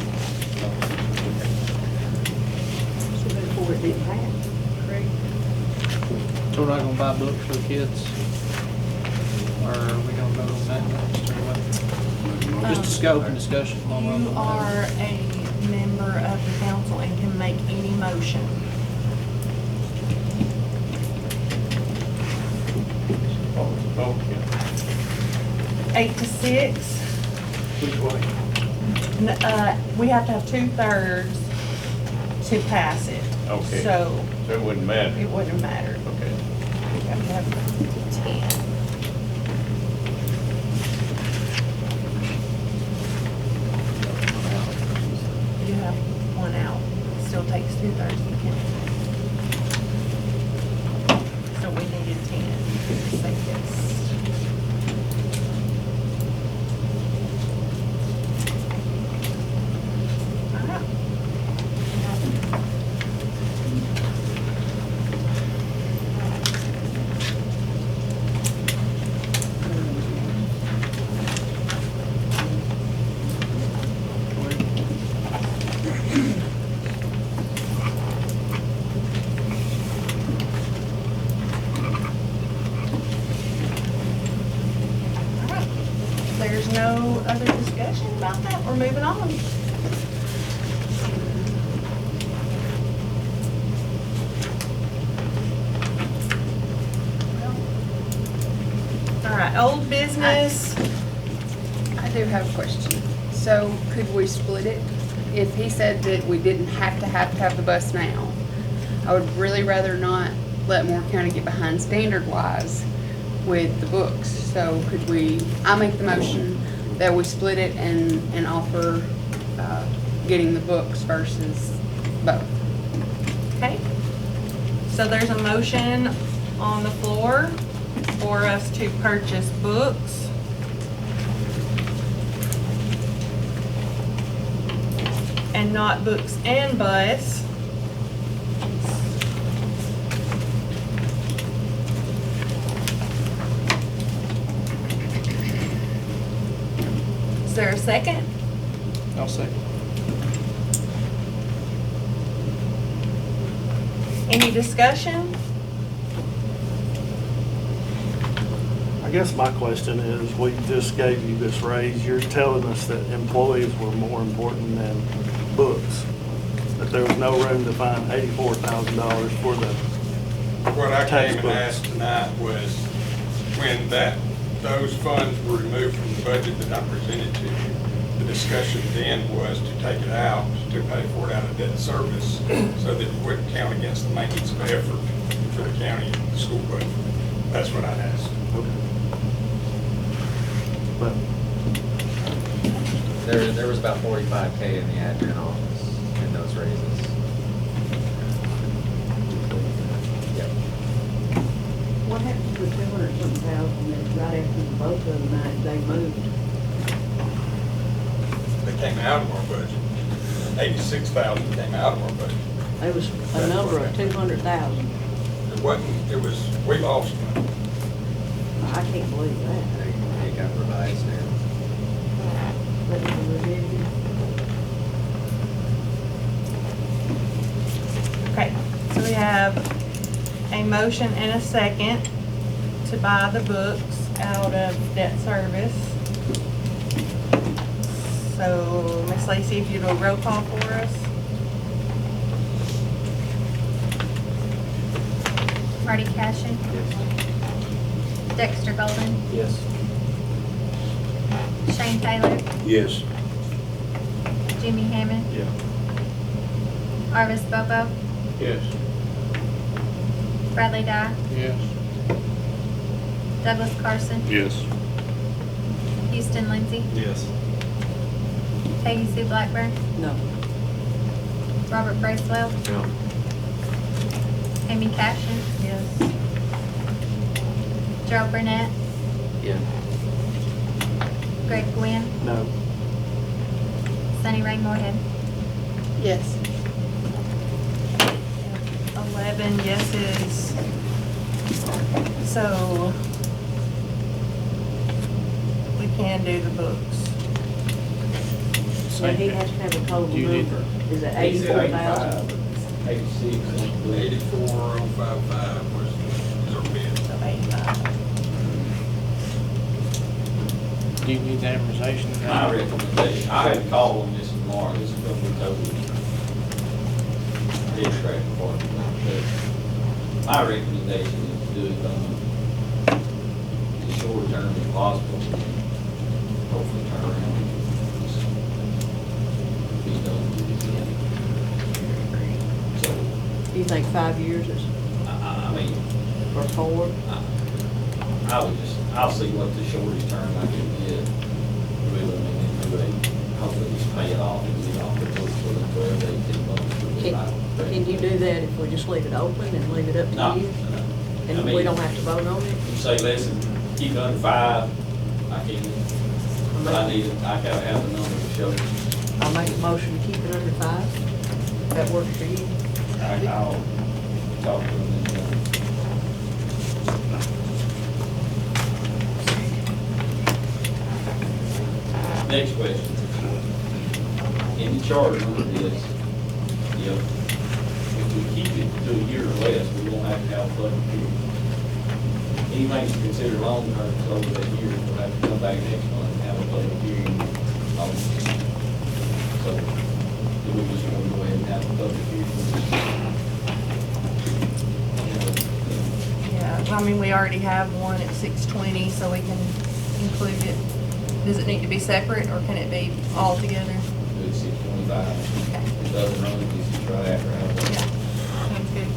So therefore it didn't pass. Correct. So we're not gonna buy books for the kids? Or are we gonna vote on that next, or what? Just a scope and discussion. You are a member of the council and can make any motion. Oh, 8 to 6. which way? We have to have 2/3 to pass it. Okay. So So it wouldn't matter. it wouldn't matter. Okay. We have to have 10. You have one out. Still takes 2/3 to count. So we needed 10 to say yes. All right. Alright. There's no other discussion about that. We're moving on. All right, old business. I do have a question. So could we split it? If he said that we didn't have to have the bus now, I would really rather not let Moore County get behind standard-wise with the books. So could we, I make the motion that we split it and offer getting the books versus both. Okay. So there's a motion on the floor for us to purchase books. And not books and bus. Is there a second? I'll second. Any discussion? I guess my question is, we just gave you this raise, you're telling us that employees were more important than books, that there was no room to find $84,000 for the What I came and textbooks. asked tonight was, when those funds were removed from the budget that I presented to you, the discussion then was to take it out, to pay for it out of debt service, so that it wouldn't count against the maintenance of effort for the county and the school budget. That's what I asked. But There was about 45K in the admin office in those raises. Yep. What happened to the 200-something thousand that right after the both of them night they moved? They came out of our budget. 86,000 came out of our budget. There was a number of 200,000. It wasn't, it was, we lost money. I can't believe that. They got revised now. That was a revision. Okay, so we have a motion and a second to buy the books out of debt service. So, Ms. Lacy, if you do a roll call for us. Marty Cashin. Dexter Golden. Yes. Shane Taylor. Yes. Jimmy Hammond. Yeah. Arvis Bobo. Yes. Bradley Dye. Yes. Douglas Carson. Yes. Houston Lindsay. Yes. Peggy Sue Blackburn. No. Robert Bracewell. No. Amy Cashin. Yes. Gerald Burnett. Yeah. Greg Gwynn. no, Sunny Ray Moorhead. Yes. 11 yeses. So, we can do the books. And he has to have a total Do you need- number. Is it He said 84,000? 86. 84,055 was our bid. So 85. Do you need the amortization? My recommendation, I had to call on this tomorrow, this is gonna be totally dead track for it. My recommendation is to do it the short term if possible, and hopefully turn around. and Be done with it. So, Do you think 5 years is, I mean, or 4? I'll see what the shortest term I can get, really, and then do hopefully just pay it off and get it off the books for the 12, 18 months. Can you do that if we just leave it open and leave it up No, to you? no. And I we mean, don't have to vote on it? You say less than, keep it under 5, I can't, I gotta have the number to show. I'll make a motion to keep it under 5. That works for you? I'll talk to them and, next question. In the charter under this, if we keep it to a year or less, we won't have to have a public hearing. Anything that's considered long term is over that year, we'll have to come back next month and have a public hearing on it. So, do we just want to go ahead and have a public hearing? Yeah, I mean, we already have one at 6:20, so we can include it. Does it need to be separate, or can it be all together? Do it 6:25. Okay. It doesn't run, it's just right after hours. Yeah, sounds good.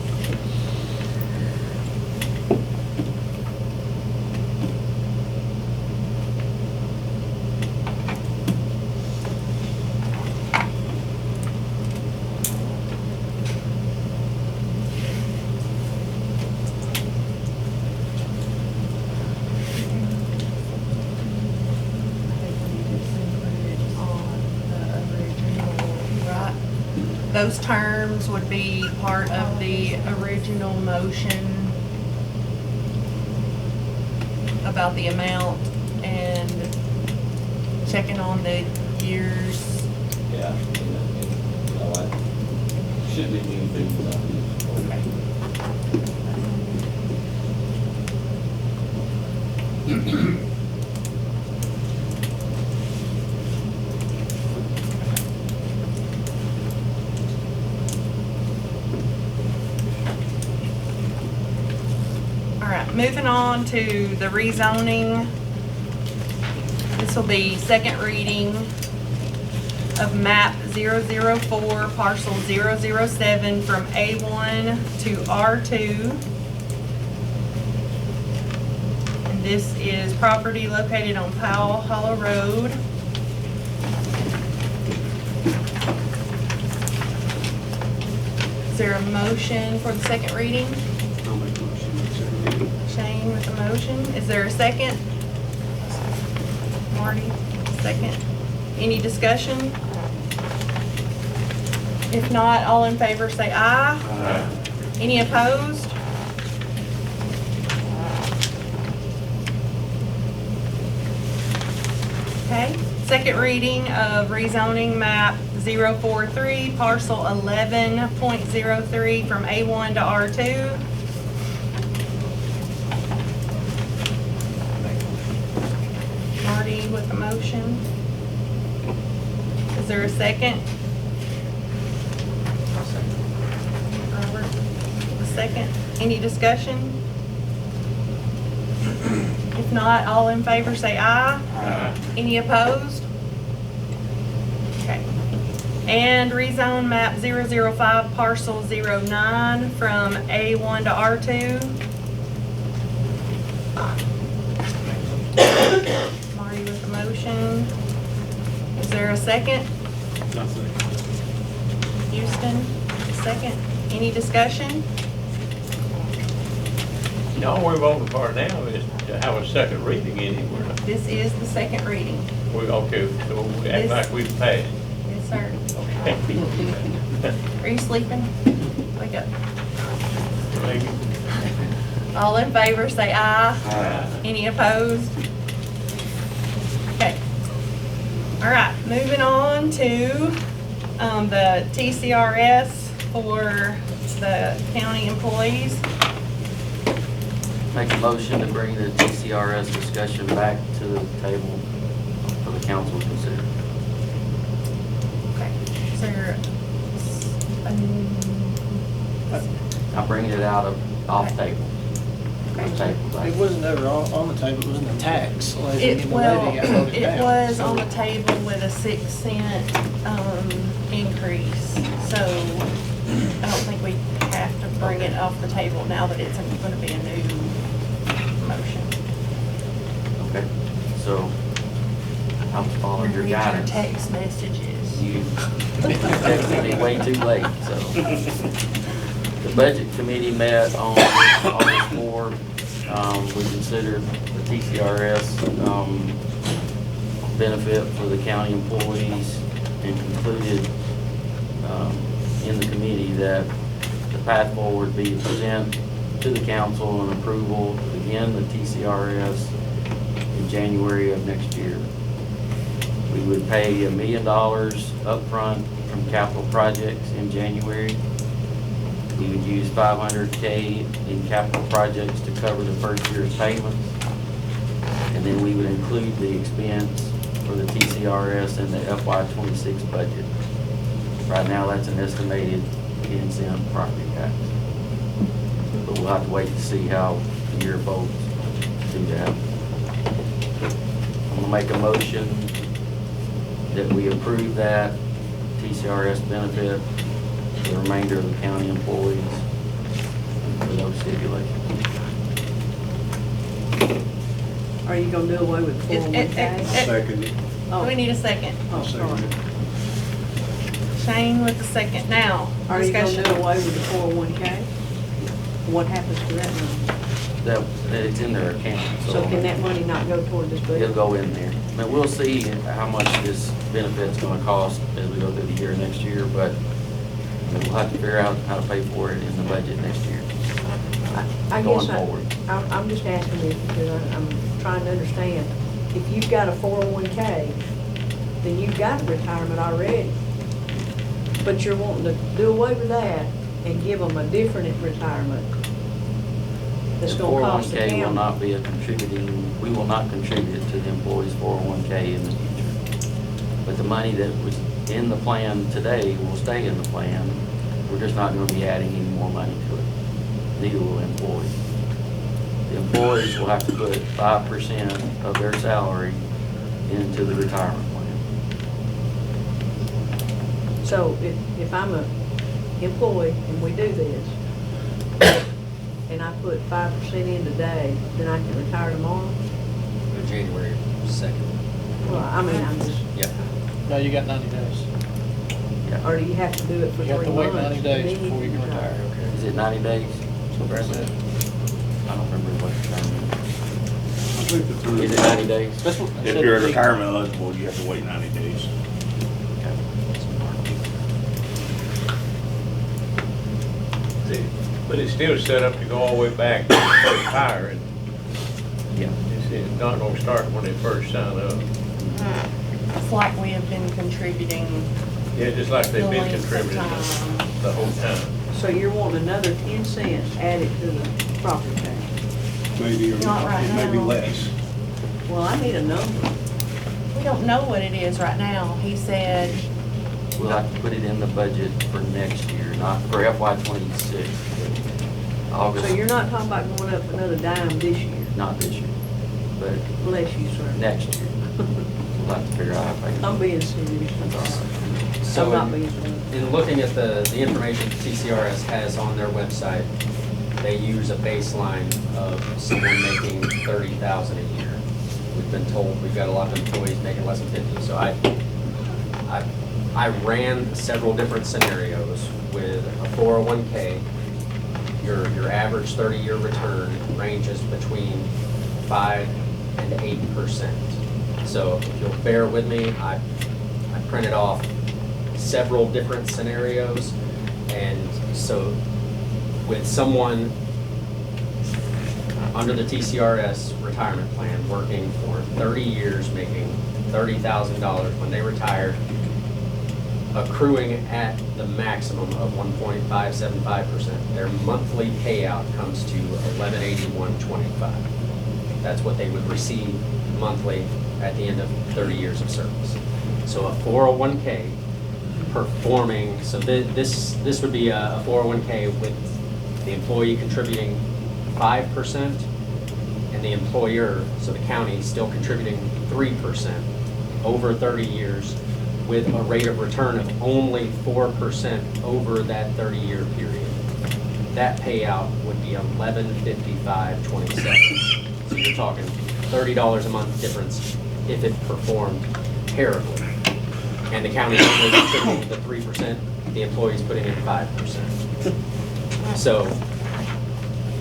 Those terms would be part of the original motion about the amount and checking on the years. Yeah. I should be anything about this. All right, moving on to the rezoning. This will be second reading of map 004, parcel 007 from A1 to R2. And this is property located on Powell Hollow Road. Is there a motion for the second reading? I'll make a motion. Shane with the motion. Is there a second? Marty, second. Any discussion? If not, all in favor say aye. Aye. Any opposed? Okay, second reading of rezoning map 043, parcel 11.03 from A1 to R2. Marty with a motion. Is there a second? Robert, a second. Any discussion? If not, all in favor say aye. Aye. Any opposed? Okay. And rezone map 005, parcel 09 from A1 to R2. Marty with the motion. Is there a second? Nothing. Houston, second. Any discussion? All we're voting for now is to have a second reading anywhere. This is the second reading. We, okay, so we act This- like we've passed. Yes, sir. Okay. Are you sleeping? Wake up. All in favor, say aye. Aye. Any opposed? Okay. All right, moving on to the TCRS for the county employees. Make a motion to bring the TCRS discussion back to the table for the council to consider. Okay, so you're, I'm bringing it off table. It wasn't ever on the table, it was in the tax. it was on the table with a 6-cent increase. So I don't think we have to bring it off the table now that it's going to be a new motion. Okay, so I'm following your Read your guidance. text messages. You texted me way too late, so. The budget committee met on August 4th. We considered the TCRS benefit for the county employees and concluded in the committee that the path forward be to present to the council and approval to begin the TCRS in January of next year. We would pay $1 million upfront from capital projects in January. We would use $500K in capital projects to cover the first year's payments. And then we would include the expense for the TCRS in the FY26 budget. Right now, that's an estimated 10-cent property tax. But we'll have to wait to see how the year votes do that. I'm gonna make a motion that we approve that TCRS benefit for the remainder of the county employees with those stipulations. Are you gonna do away with 401K? Second. Do we need a second? Oh, sorry. Shane with the second. Now, Are you gonna discussion. do away with the 401K? What happens to that money? It's in their account, So can that money not go toward this budget? it'll go in there. But we'll see how much this benefit's gonna cost as we go through the year next year, but we'll have to figure out how to pay for it in the budget next year. I Going guess forward. I'm just asking this because I'm trying to understand. If you've got a 401K, then you've got retirement already. But you're wanting to do away with that and give them a different retirement that's The gonna cost the 401K will county. not be we will not contribute to the employee's 401K in the future. But the money that was in the plan today will stay in the plan. We're just not gonna be adding any more money to it. Neither will employees. The employees will have to put 5% of their salary into the retirement plan. So if I'm a employee and we do this, and I put 5% in today, then I can retire tomorrow? January 2nd. Well, I mean, I'm just, Yeah. No, you got 90 days. or do you have to do it for 3 You months? have to wait 90 and days then before you can retire. Is it 90 days? So Brad said. I don't remember what the term I think the is. Is it 90 days? That's what I If said you're to me. retirement eligible, you have to wait 90 days. But it's still set up to go all the way back to retire, and Yeah. it's not gonna start when they first sign up. It's like we have been contributing Yeah, just like they've the been length of contributing time. the whole time. So you're wanting another 10 cents added to the property tax? Maybe, or Not right maybe now. less. Well, I need a number. We don't know what it is right now. He said, We'll have to put it in the budget for next year, not for FY26. August. So you're not talking about going up another dime this year? Not this year, but Bless you, sir. next year. We'll have to figure out how to pay. I'm being serious, I'm sorry. So I'm not in- being funny. In looking at the information TCRS has on their website, they use a baseline of someone making 30,000 a year. We've been told we've got a lot of employees making less than 50. So I ran several different scenarios with a 401K. Your average 30-year return ranges between 5 and 8%. So if you'll bear with me, I printed off several different scenarios, and so with someone under the TCRS retirement plan working for 30 years making $30,000 when they retire, accruing at the maximum of 1.575%. Their monthly payout comes to $1181.25. That's what they would receive monthly at the end of 30 years of service. So a 401k performing, so this would be a 401k with the employee contributing 5% and the employer, so the county, still contributing 3% over 30 years with a rate of return of only 4% over that 30-year period. That payout would be $1155.27. So you're talking $30 a month difference if it performed terribly. And the county only contributing the 3%, the employee's putting in 5%. So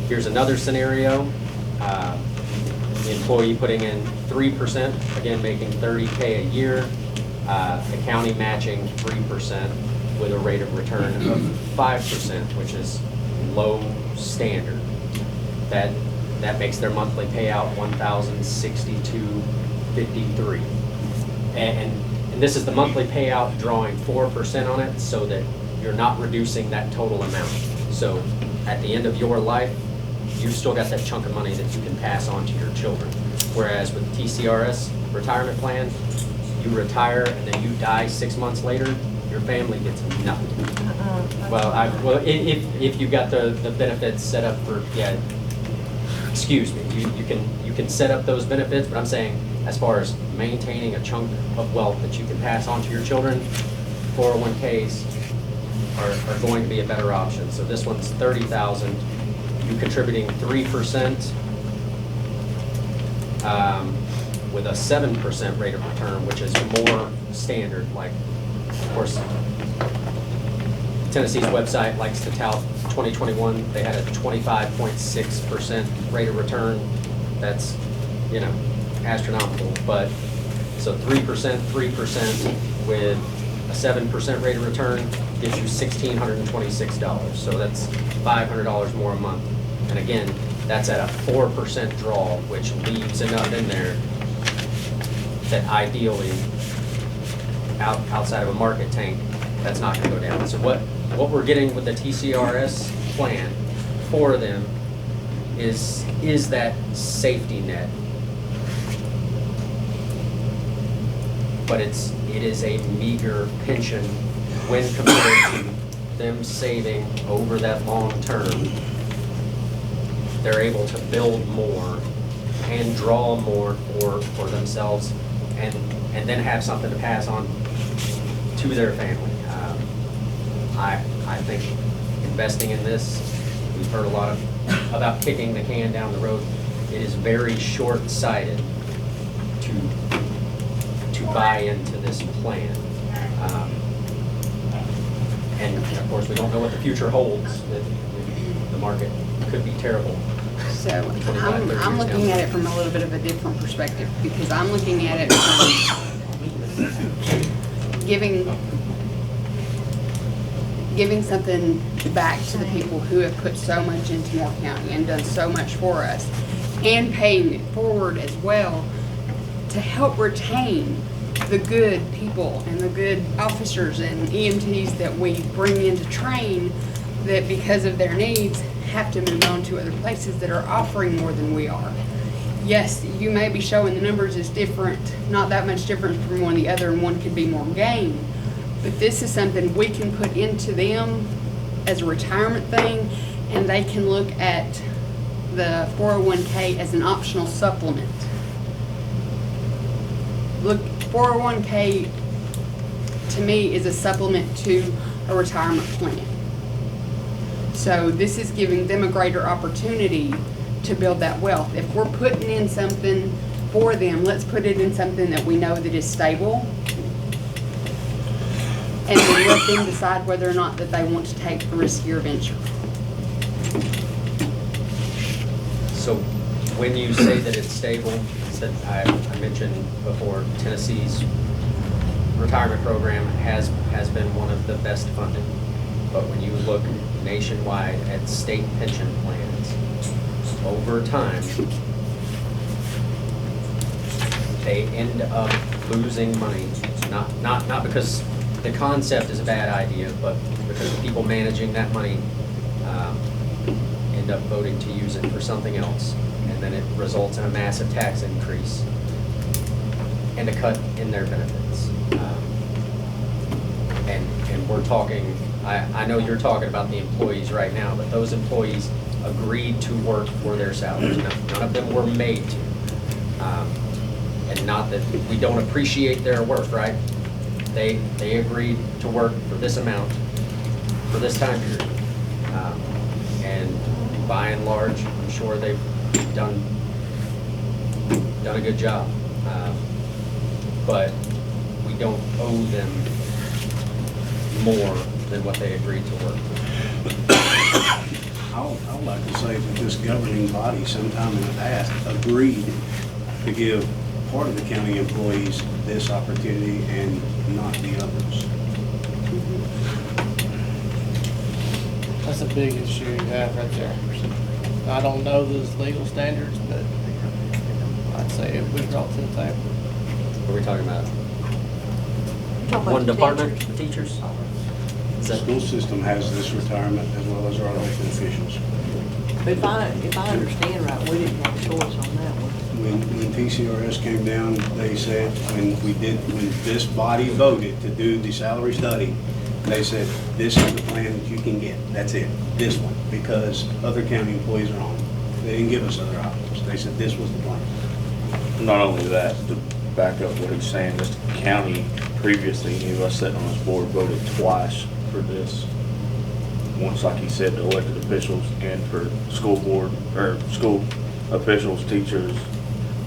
here's another scenario. The employee putting in 3%, again making $30K a year. The county matching 3% with a rate of return of 5%, which is low standard. That makes their monthly payout $1,062.53. And this is the monthly payout drawing 4% on it so that you're not reducing that total amount. So at the end of your life, you've still got that chunk of money that you can pass on to your children. Whereas with TCRS retirement plan, you retire and then you die 6 months later, your family gets nothing. Well, if you've got the benefits set up for, yeah, excuse me, you can set up those benefits, but I'm saying as far as maintaining a chunk of wealth that you can pass on to your children, 401ks are going to be a better option. So this one's $30,000, you contributing 3%, with a 7% rate of return, which is more standard. Like, of course, Tennessee's website likes to tout 2021. They had a 25.6% rate of return. That's, you know, astronomical. But so 3% with a 7% rate of return gives you $1,626. So that's $500 more a month. And again, that's at a 4% draw, which leaves enough in there that ideally, outside of a market tank, that's not going to go down. So what we're getting with the TCRS plan for them is that safety net. But it is a meager pension when compared to them saving over that long term. They're able to build more and draw more for themselves and then have something to pass on to their family. I think investing in this, we've heard a lot about kicking the can down the road. It is very short-sighted to buy into this plan. And of course, we don't know what the future holds. The market could be terrible. So I'm looking at it from a little bit of a different perspective, because I'm looking at it from giving something back to the people who have put so much into Moore County and done so much for us, and paying it forward as well to help retain the good people and the good officers and EMTs that we bring in to train, that because of their needs have to move on to other places that are offering more than we are. Yes, you may be showing the numbers as different, not that much different from one to the other, and one could be more gain. But this is something we can put into them as a retirement thing, and they can look at the 401k as an optional supplement. Look, 401k to me is a supplement to a retirement plan. So this is giving them a greater opportunity to build that wealth. If we're putting in something for them, let's put it in something that we know that is stable, and then let them decide whether or not that they want to take the riskier venture. So when you say that it's stable, I mentioned before, Tennessee's retirement program has been one of the best funded. But when you look nationwide at state pension plans, over time, they end up losing money, not because the concept is a bad idea, but because the people managing that money end up voting to use it for something else, and then it results in a massive tax increase and a cut in their benefits. And we're talking, I know you're talking about the employees right now, but those employees agreed to work for their salaries. None of them were made to. And not that we don't appreciate their work, right? They agreed to work for this amount, for this time period. And by and large, I'm sure they've done a good job. But we don't owe them more than what they agreed to work for. I would like to say that this governing body sometime in the past agreed to give part of the county employees this opportunity and not the others. That's a big issue you have right there. I don't know those legal standards, but I'd say if we brought to the table. What are we talking about? Talking about One the department, teachers. the teachers? Is The that- school system has this retirement as well as our elected officials. But if I understand right, we didn't have a choice on that one. When TCRS came down, they said, when this body voted to do the salary study, they said, this is the plan that you can get. That's it, this one, because other county employees are on. They didn't give us other options. They said this was the plan. Not only that, to back up what he's saying, this county previously, any of us sitting on this board voted twice for this. Once, like he said, the elected officials and for school board, or school officials, teachers,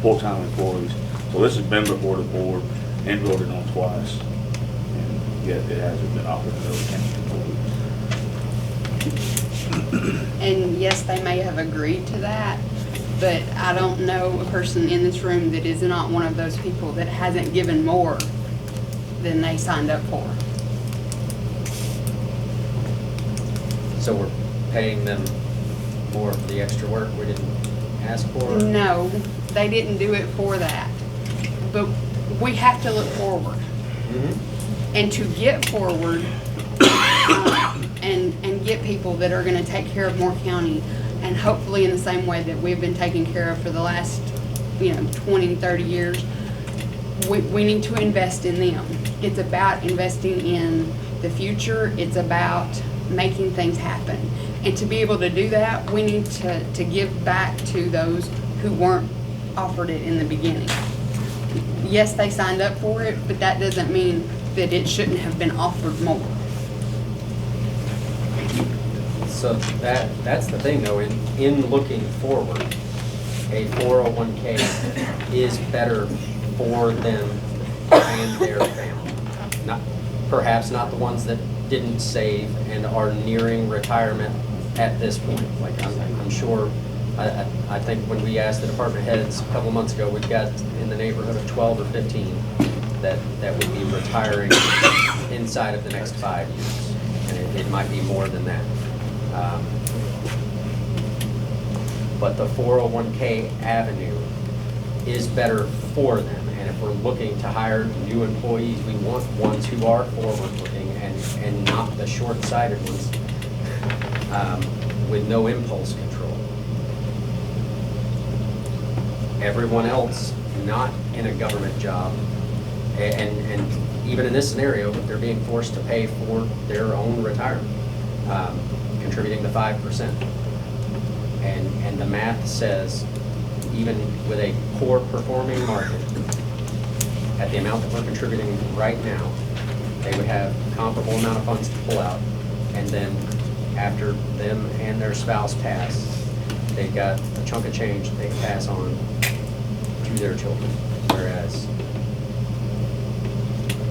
full-time employees. So this has been before the board and voted on twice. And yet it hasn't been offered to those county employees. And yes, they may have agreed to that, but I don't know a person in this room that is not one of those people that hasn't given more than they signed up for. So we're paying them more for the extra work we didn't ask for? No, they didn't do it for that. But we have to look forward. And to get forward and get people that are gonna take care of Moore County, and hopefully in the same way that we've been taken care of for the last, 20, 30 years, we need to invest in them. It's about investing in the future. It's about making things happen. And to be able to do that, we need to give back to those who weren't offered it in the beginning. Yes, they signed up for it, but that doesn't mean that it shouldn't have been offered more. So that's the thing though, in looking forward, a 401k is better for them and their family. Perhaps not the ones that didn't save and are nearing retirement at this point. Like I'm sure, I think when we asked the department heads a couple months ago, we've got in the neighborhood of 12 or 15 that would be retiring inside of the next 5 years. And it might be more than that. But the 401k avenue is better for them. And if we're looking to hire new employees, we want ones who are forward-looking and not the short-sighted ones with no impulse control. Everyone else not in a government job, and even in this scenario, they're being forced to pay for their own retirement, contributing the 5%. And the math says, even with a poor performing market, at the amount that we're contributing right now, they would have a comparable amount of funds to pull out. And then after them and their spouse pass, they've got a chunk of change they can pass on to their children. Whereas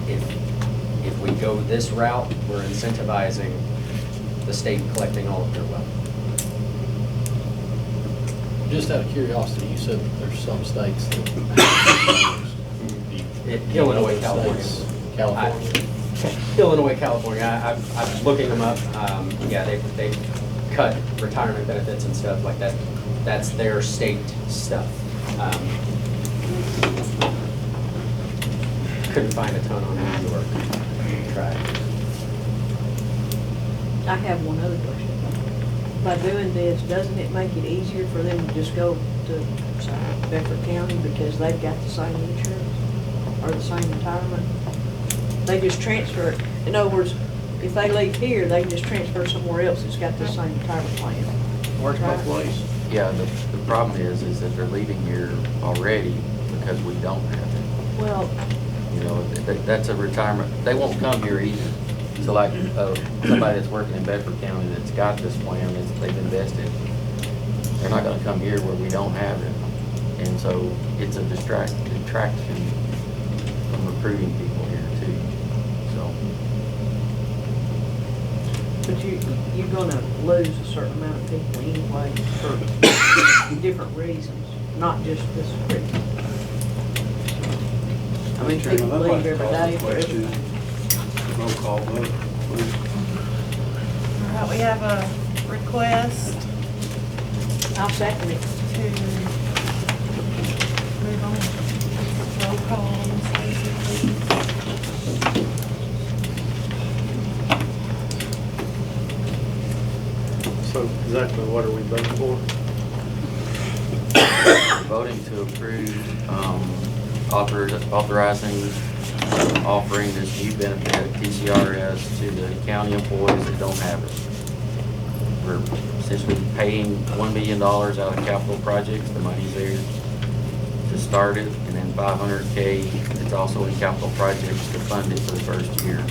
if we go this route, we're incentivizing the state collecting all of their wealth. Just out of curiosity, you said that there's some states that. Illinois, California. Illinois, California. I'm looking them up. Yeah, they cut retirement benefits and stuff like that. That's their state stuff. couldn't find a ton on New York tractors. I have one other question. By doing this, doesn't it make it easier for them to just go to, say, Bedford County because they've got the same insurance or the same retirement? They just transfer it. In other words, if they leave here, they can just transfer somewhere else that's got the same retirement plan. Works both ways. Yeah, the problem is that they're leaving here already because we don't have it. Well, You know, that's a retirement, they won't come here either. So like, somebody that's working in Bedford County that's got this plan, they've invested, they're not gonna come here where we don't have it. And so it's a detraction from recruiting people here too, so. but you're gonna lose a certain amount of people anyway for different reasons, not just this reason. I mean, people Chairman, I'd like leave to every call day the for question. everything. Roll call vote, please. All right, we have a request I'll second it. to move on. Roll call, Ms. Lacy, please. So exactly what are we voting for? Voting to approve, authorizing, offering this new benefit, TCRS, to the county employees that don't have it. We're essentially paying $1 million out of capital projects, the money's there to start it, and then $500K, it's also in capital projects to fund it for the first year.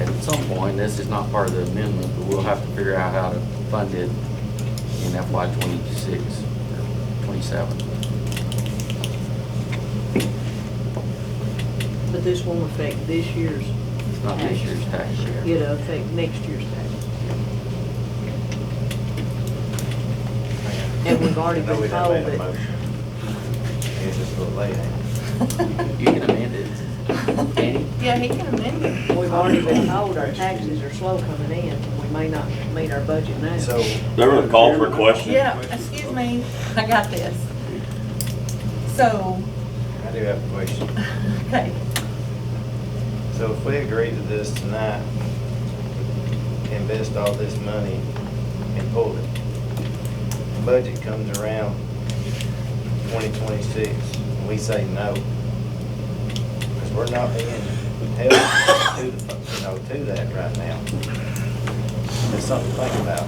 At some point, this is not part of the amendment, but we'll have to figure out how to fund it in FY '26 or '27. But this won't affect this year's. It's not this year's tax year. It'll affect next year's tax. And we've already No, been we told done made a that. motion. It's just a little late, ain't You can amend it, can you? Yeah, he can amend it. We've already been told our taxes are slow coming in. We may not meet our budget now. it? So, There was a call for a question. Yeah, excuse me, I got this. So, I do have a question. okay, So if we agree to this tonight, invest all this money and pull it, budget comes around 2026, and we say no, because we're not being held to that right now. That's something to think about.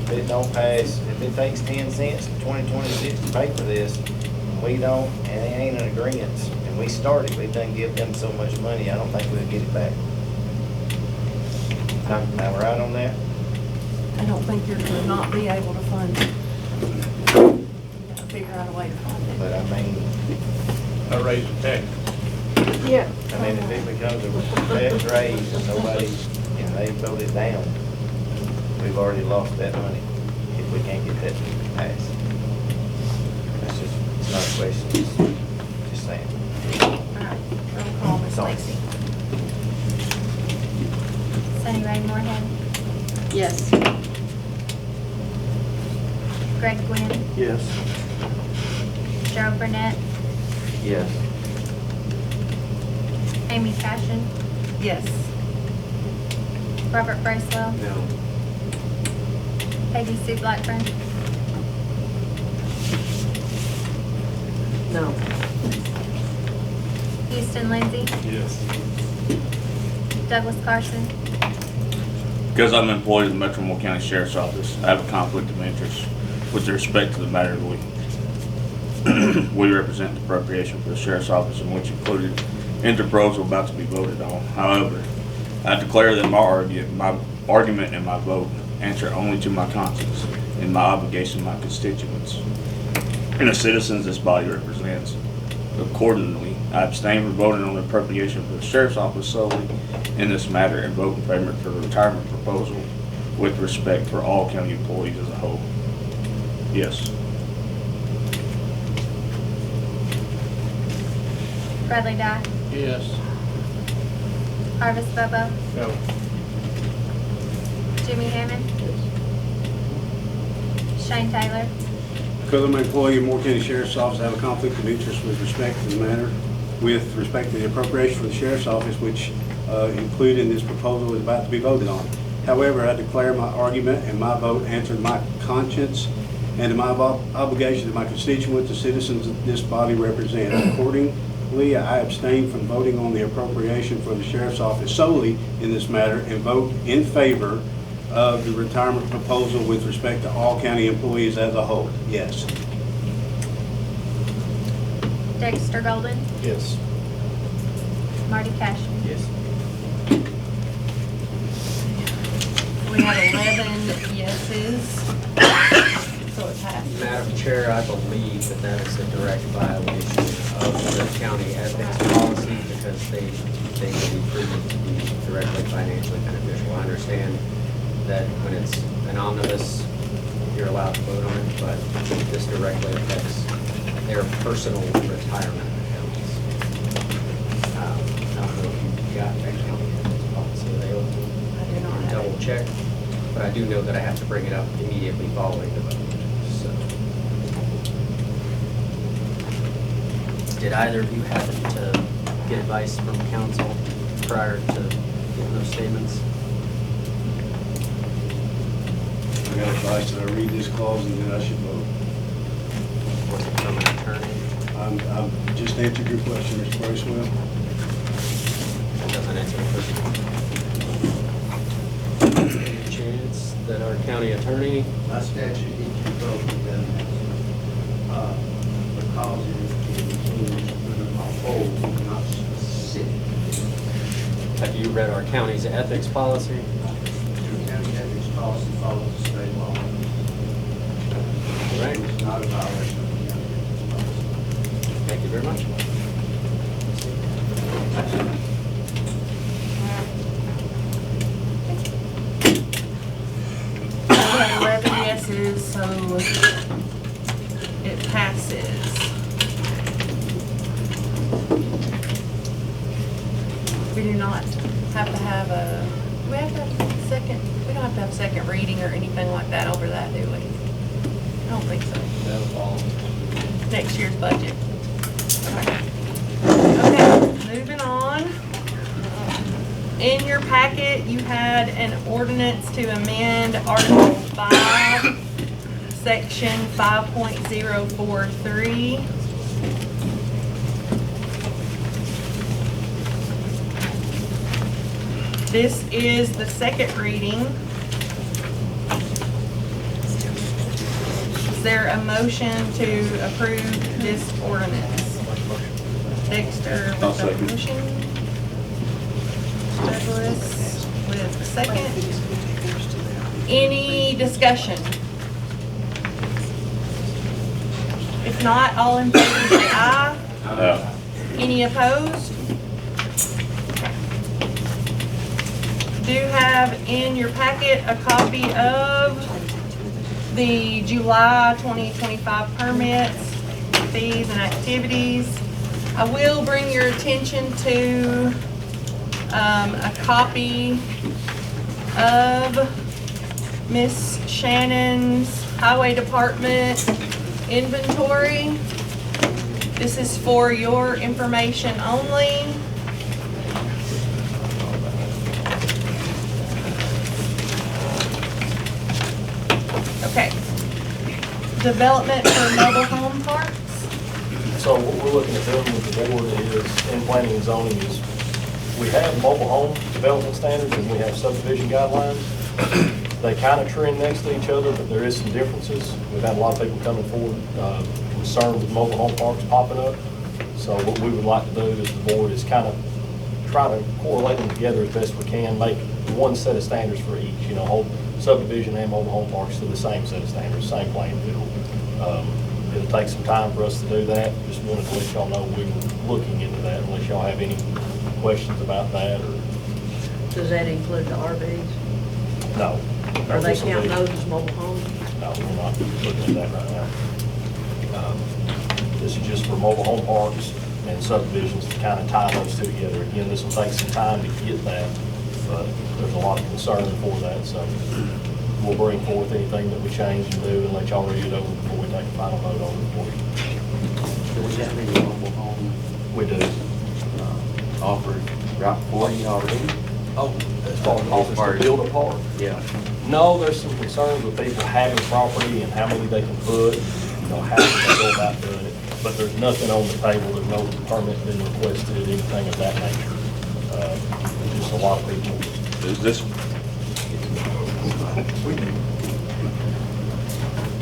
If it don't pass, if it takes 10 cents in 2026 to pay for this, and we don't, and it ain't an agreement, and we started, we done give them so much money, I don't think we'll get it back. Am I right on that? I don't think you're gonna not be able to fund it. You gotta figure out a way to fund it. But I mean, I raised the tax. Yeah. I mean, if it becomes a tax raise and nobody, and they vote it down, we've already lost that money if we can't get that passed. That's just, it's not a question, it's just saying. All right, roll call, Ms. Sorry. Lacy. Sunny Ray Moorhead, Yes. Greg Gwynn, Yes. Gerald Burnett, Yes. Amy Cashin, Yes. Robert Bracewell, No. Peggy Sue Blackburn, No. Houston Lindsay, Yes. Douglas Carson, Because I'm employed at the Metro Moore County Sheriff's Office, I have a conflict of interest with respect to the matter we represent the appropriation for the Sheriff's Office, in which included interproposal about to be voted on. However, I declare that my argument and my vote answer only to my conscience and my obligation to my constituents and the citizens this body represents. Accordingly, I abstain from voting on the appropriation for the Sheriff's Office solely in this matter and vote in favor for the retirement proposal with respect for all county employees as a whole. Yes. Bradley Dye, Yes. Harvis Bobo, No. Jimmy Hammond, Shane Taylor, Because I'm an employee of Moore County Sheriff's Office, I have a conflict of interest with respect to the matter. with respect to the appropriation for the sheriff's office, which included in this proposal is about to be voted on. However, I declare my argument and my vote answered my conscience and to my obligation to my constituents, the citizens that this body represents. Accordingly, I abstain from voting on the appropriation for the sheriff's office solely in this matter and vote in favor of the retirement proposal with respect to all county employees as a whole. Yes. Dexter Golden, Yes. Marty Cash. Yes. We have 11 yeses, so it passed. Madam Chair, I believe that that is a direct violation of the county ethics policy because they may be proven to be directly financially beneficial. I understand that when it's an omnibus, you're allowed to vote on it, but this directly affects their personal retirement accounts. I don't know if you got that county ethics policy available. I do not have Double it. check, but I do know that I have to bring it up immediately following the vote, so. Did either of you happen to get advice from council prior to giving those statements? I got advice that I read this clause and then I should vote. Was it from an attorney? I've just answered your question, Mr. Bracewell. That doesn't answer the question. Any chance that our county attorney? My statute needs to be broken down, because it is a whole, not specific. Have you read our county's ethics policy? The county ethics policy follows the state law. Right. It's not a violation of the county ethics policy. Thank you very much. We have 11 yeses, so it passes. We do not have to have a, we have to have second, we don't have to have second reading or anything like that over that, do we? I don't think so. That'll fall. Next year's budget. Okay, moving on. In your packet, you had an ordinance to amend Article 5, Section 5.043. This is the second reading. Is there a motion to approve this ordinance? Dexter I'll with the second. motion. Douglas with the second. Any discussion? If not, all in favor say aye. Any opposed? Do have in your packet a copy of the July 2025 permits, fees, and activities. I will bring your attention to a copy of Miss Shannon's Highway Department inventory. This is for your information only. Okay. Development for mobile home parks. So what we're looking at doing with the board is, in planning and zoning, is we have mobile home development standards and we have subdivision guidelines. They kind of trend next to each other, but there is some differences. We've had a lot of people coming forward concerned with mobile home parks popping up. So what we would like to do as the board is kind of try to correlate them together as best we can, make one set of standards for each, you know, hold subdivision and mobile home parks to the same set of standards, same playing field. It'll take some time for us to do that. Just wanted to let y'all know we were looking into that, unless y'all have any questions about that or. Does that include the RVs? No. Are they This will counting be- those as mobile homes? No, we're not looking at that right now. This is just for mobile home parks and subdivisions to kind of tie those two together. Again, this will take some time to get that, but there's a lot of concern for that, so we'll bring forth anything that we change and do and let y'all read it over before we take a final vote on it for you. Do we have any mobile home? We do. offered Route 40 already? Oh, as far as offers to build a park? Yeah. No, there's some concerns with people having property and how many they can put, you know, how they go about doing it. But there's nothing on the table, there's no permit been requested, anything of that nature. Just a lot of people.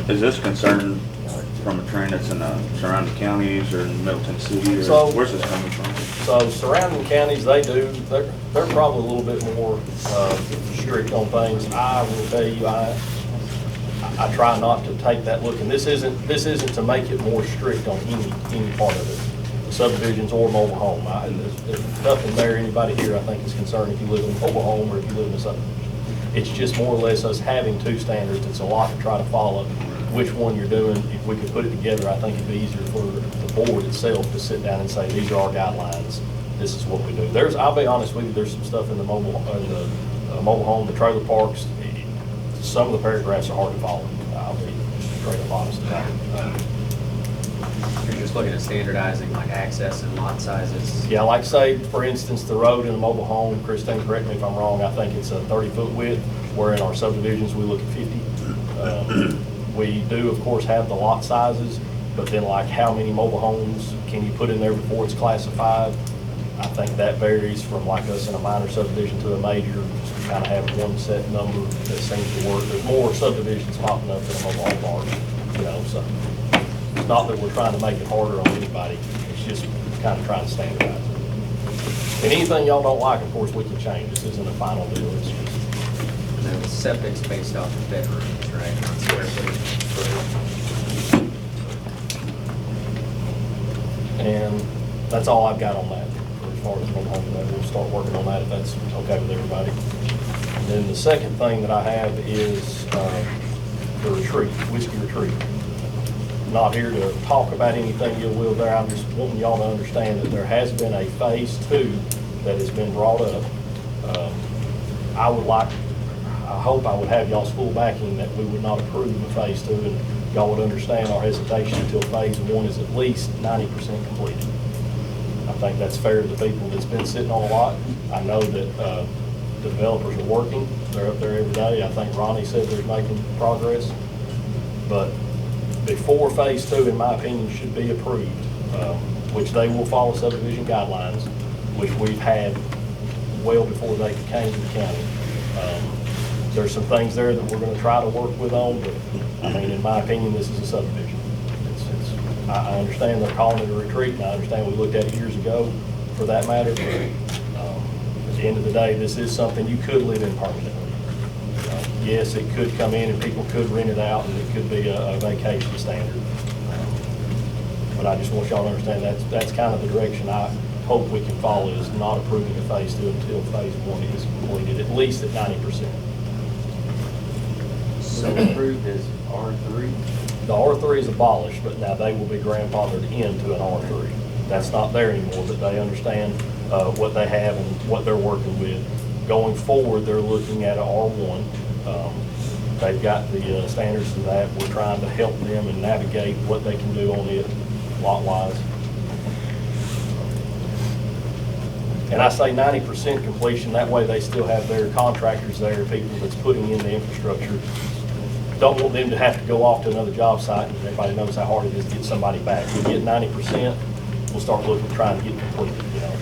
Is this concern from a trend that's in the surrounding counties or in Middleton City, or So- where's this coming from? So surrounding counties, they're probably a little bit more strict on things. I will tell you, I try not to take that look, and this isn't to make it more strict on any part of it, subdivisions or mobile home. There's nothing there, anybody here, I think, is concerned if you live in a mobile home or if you live in a subdivision. It's just more or less us having two standards. It's a lot to try to follow. Which one you're doing, if we could put it together, I think it'd be easier for the board itself to sit down and say, these are our guidelines, this is what we do. I'll be honest with you, there's some stuff in the mobile home, the trailer parks, some of the paragraphs are hard to follow. I'll be straight up honest about it. You're just looking at standardizing like access and lot sizes. Yeah, like say, for instance, the road in a mobile home, Christine, correct me if I'm wrong, I think it's a 30-foot width, where in our subdivisions, we look at 50. We do, of course, have the lot sizes, but then like how many mobile homes can you put in there before it's classified? I think that varies from like us in a minor subdivision to a major, just to kind of have one set number that seems to work. There's more subdivisions popping up in a mobile home park, you know, so it's not that we're trying to make it harder on anybody, it's just kind of trying to standardize it. And anything y'all don't like, of course, we can change. This isn't a final deal, it's just. And then the septic's based off of bedrooms, right, not square footage. And that's all I've got on that, as far as mobile home, we'll start working on that if that's okay with everybody. And then the second thing that I have is the retreat, Whiskey Retreat. Not here to talk about anything you will there, I'm just wanting y'all to understand that there has been a phase 2 that has been brought up. I hope I would have y'all's full backing that we would not approve of phase 2, and y'all would understand our hesitation until phase 1 is at least 90% completed. I think that's fair to the people that's been sitting on a lot. I know that the developers are working, they're up there every day. I think Ronnie said they're making progress. But before phase 2, in my opinion, should be approved, which they will follow subdivision guidelines, which we've had well before they came to the county. There's some things there that we're gonna try to work with on, but, I mean, in my opinion, this is a subdivision. I understand they're calling it a retreat, and I understand we looked at it years ago, for that matter, but, at the end of the day, this is something you could live in permanently. Yes, it could come in and people could rent it out, and it could be a vacation standard. But I just want y'all to understand that's kind of the direction I hope we can follow, is not approving a phase 2 until phase 1 is completed, at least at 90%. So approved as R3? The R3 is abolished, but now they will be grandfathered into an R3. That's not there anymore, but they understand what they have and what they're working with. Going forward, they're looking at a R1. They've got the standards of that. We're trying to help them and navigate what they can do on it lot-wise. And I say 90% completion, that way they still have their contractors there, people that's putting in the infrastructure. Don't want them to have to go off to another job site, and everybody knows how hard it is to get somebody back. We get 90%, we'll start looking, trying to get completed, you know.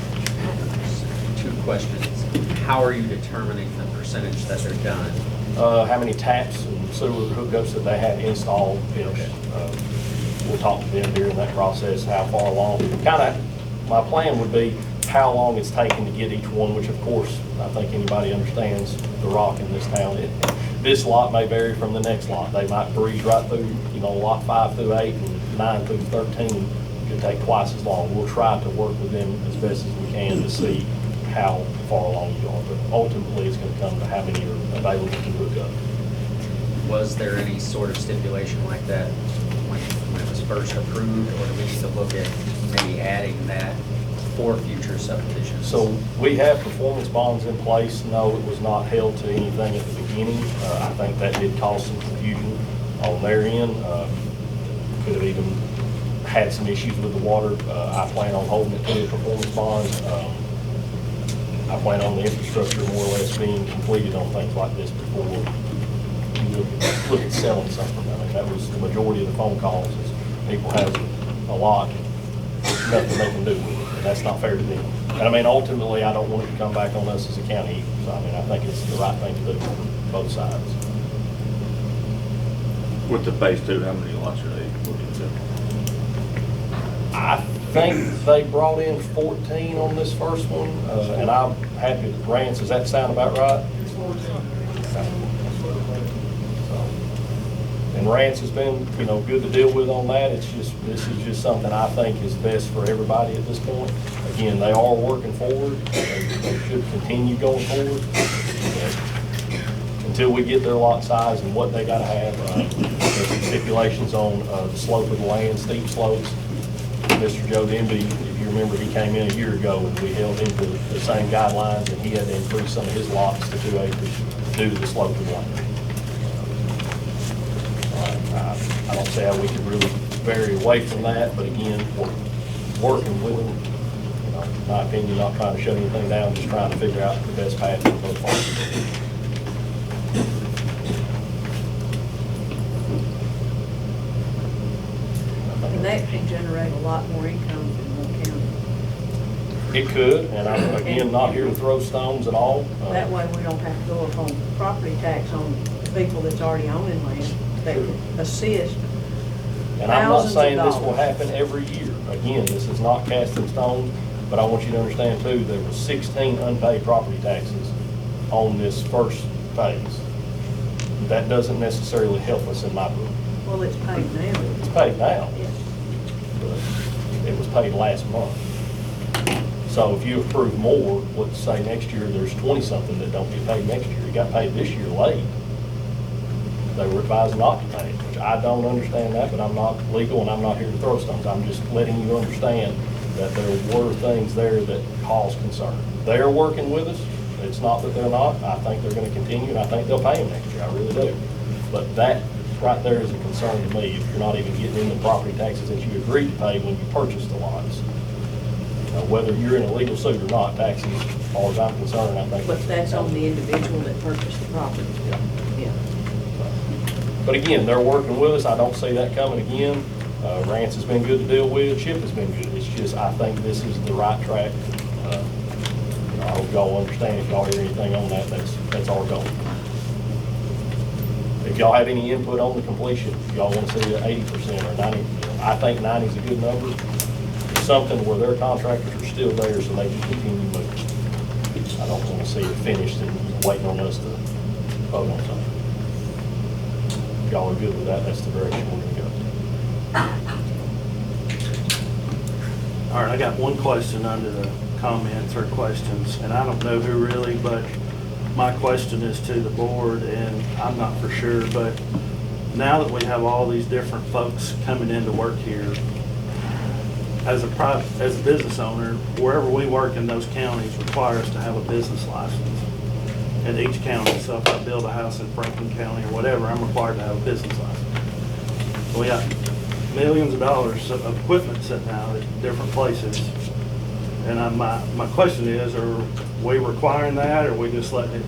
2 questions. How are you determining the percentage that they're done? How many taps and sewer hookups that they have installed, we'll talk to them during that process, how far along. My plan would be how long it's taken to get each one, which of course, I think anybody understands the rock in this town. This lot may vary from the next lot. They might breeze right through, lot 5 through 8 and 9 through 13 could take twice as long. We'll try to work with them as best as we can to see how far along you are, but ultimately it's going to come to how many are available to hook up. Was there any sort of stipulation like that when it was first approved, or do we need to look at maybe adding that for future subdivisions? So we have performance bonds in place. No, it was not held to anything at the beginning. I think that did cause some confusion on their end. Could have even had some issues with the water. I plan on holding it to a performance bond. I plan on the infrastructure more or less being completed on things like this before you look at selling something. I mean, that was the majority of the phone calls, is people have a lot, and nothing they can do with it, and that's not fair to them. And I mean, ultimately, I don't want it to come back on us as a county, so I mean, I think it's the right thing to do for both sides. With the phase two, how many lots are they looking to? I think they brought in 14 on this first one, and I'm happy with Rance. Does that sound about right? And Rance has been, you know, good to deal with on that. It's just, this is just something I think is best for everybody at this point. Again, they are working forward. They should continue going forward. But until we get their lot size and what they gotta have, there's some stipulations on the slope of the land, steep slopes. Mr. Joe Denby, if you remember, he came in a year ago and we held him to the same guidelines, and he had to increase some of his lots to 2 acres due to the slope of the land. I don't see how we could really vary away from that, but again, working with them, you know, in my opinion, not trying to shut anything down, just trying to figure out the best path for both parties. And that can generate a lot more income in one county. It could, and I'm, again, not here to throw stones at all. That way we don't have to go up on property tax on people that's already owning land. They can assist. And I'm not thousands of saying this will dollars. happen every year. Again, this is not cast in stone, but I want you to understand too, there were 16 unpaid property taxes on this first phase. That doesn't necessarily help us in my book. Well, it's paid now. It's paid now, Yes. but it was paid last month. So if you approve more, let's say next year there's 20-something that don't get paid next year. It got paid this year late. They were advised not to pay it, which I don't understand that, but I'm not legal and I'm not here to throw stones. I'm just letting you understand that there were things there that caused concern. They're working with us. It's not that they're not. I think they're going to continue, and I think they'll pay them next year. I really do. But that right there is a concern to me, if you're not even getting in the property taxes that you agreed to pay when you purchased the lots. Whether you're in a legal suit or not, taxes, as far as I'm concerned, I think. But that's on the individual that purchased the property. Yeah. Yeah. But again, they're working with us. I don't see that coming again. Rance has been good to deal with. Chip has been good. It's just, I think this is the right track. I hope y'all understand. If y'all hear anything on that, that's our goal. If y'all have any input on the completion, if y'all want to see it 80% or 90%, I think 90 is a good number. It's something where their contractors are still there, so they can continue moving. I don't want to see it finished and waiting on us to vote on something. If y'all are good with that, that's the direction we're gonna go. All right, I got one question under the comments or questions, and I don't know who really, but my question is to the board, and I'm not for sure, but now that we have all these different folks coming in to work here, as a business owner, wherever we work in those counties require us to have a business license in each county. So if I build a house in Franklin County or whatever, I'm required to have a business license. We got millions of dollars of equipment sitting out at different places. And my question is, are we requiring that, or are we just letting it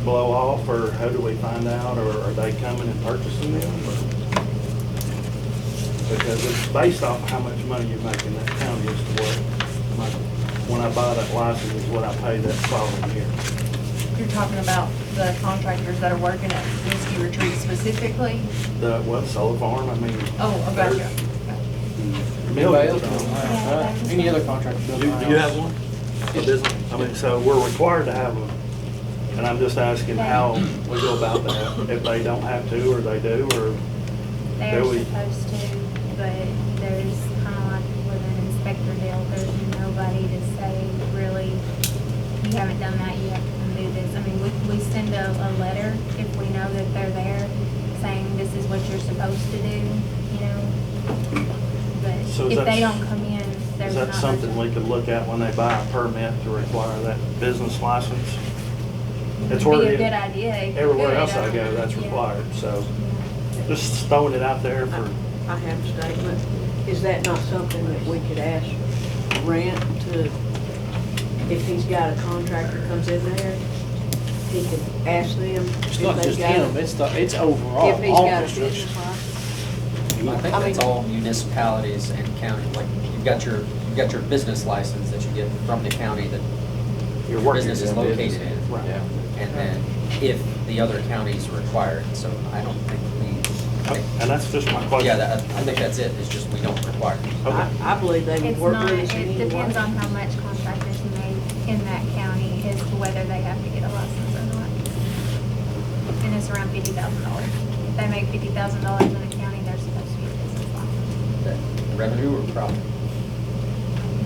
blow off, or how do we find out, or are they coming and purchasing them? Because it's based off of how much money you make in that county as to what, when I buy that license, is what I pay that following year. You're talking about the contractors that are working at Whiskey Retreat specifically? The, what, solar farm, I mean. Oh, I got you. Millions. Any other contractor Do builds do a you house. have one? A business? I mean, so we're required to have them, and I'm just asking how we go about that, if they don't have to, or they do, or They're do we? supposed to, but there's kind of like with an inspector deal, there's nobody to say, really, you haven't done that, you have to come do this. I mean, we send a letter if we know that they're there, saying this is what you're supposed to do, you know? But So is if that- they don't come in, there's Is not that much. something we could look at when they buy a permit to require that business license? It's Would where be a it- good idea. if you Everywhere could, else I don't go, know. that's Yeah. required, so just throwing it out there for, I have a statement. Is that not something that we could ask Rent to if he's got a contractor comes in there, he can ask them It's if not they've just got him, it's overall, If he's all got a construction. business license. I think that's all municipalities and county, like, you've got your business license that you get from the county that your working business is in located business. in. Right. Yeah. And then if the other counties require it, so I don't think And that's just my question. yeah, I think that's it, it's just we don't require it. I believe they would It's work not, with us it anyway. depends on how much contractors make in that county as to whether they have to get a license or not. And it's around $50,000. If they make $50,000 in a county, they're supposed to get a business license. That revenue or profit?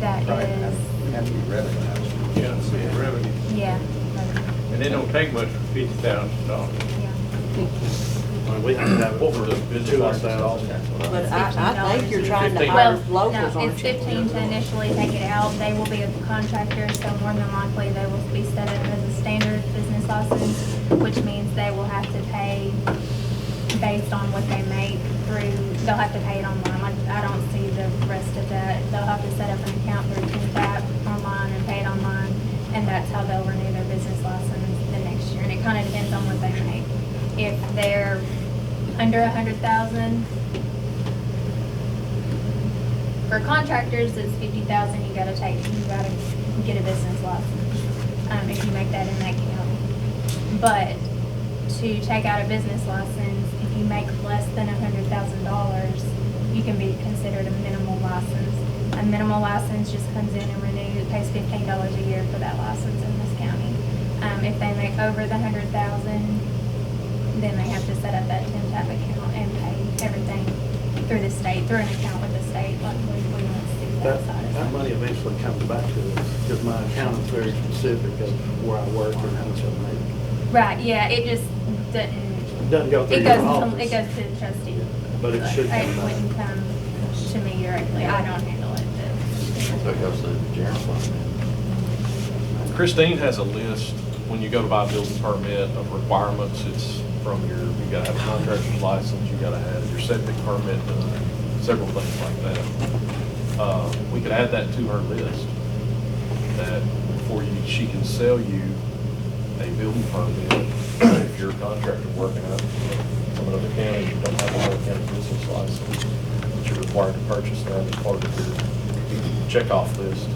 That Right, is, have to be revenue, actually. Yeah, see, revenue. yeah, And it don't take much for $50,000. yeah. We have to have it What were the for business license 200,000. But I think you're trying to 15. hire Well, locals, no, aren't it's you? 15 to initially take it out. They will be a contractor, so more than likely they will be set up as a standard business license, which means they will have to pay based on what they make through, they'll have to pay it online. Like, I don't see the rest of that. They'll have to set up an account through TeamTap online and pay it online, and that's how they'll renew their business license the next year. And it kind of depends on what they make. If they're under 100,000, for contractors, it's 50,000, you gotta get a business license, if you make that in that county. But to take out a business license, if you make less than $100,000, you can be considered a minimal license. A minimal license just comes in and renews, pays $15 a year for that license in this county. If they make over the 100,000, then they have to set up that TIMTAP account and pay everything through the state, through an account with the state, like we want to do that side of That it. money eventually comes back to us, because my accountant's very specific of where I work and how much I make. Right, yeah, it just doesn't. Doesn't go through It your goes office. It goes to the trustee. But it should come It back. wouldn't come to me directly, I don't handle it, but. So it goes to the general fund. Christine has a list, when you go to buy a building permit of requirements, it's from you gotta have a contractor's license, you gotta have your septic permit, several things like that. We could add that to her list, that before she can sell you a building permit, if you're a contractor working up from another county, you don't have another county business license, but you're required to purchase that as part of your checkoff list.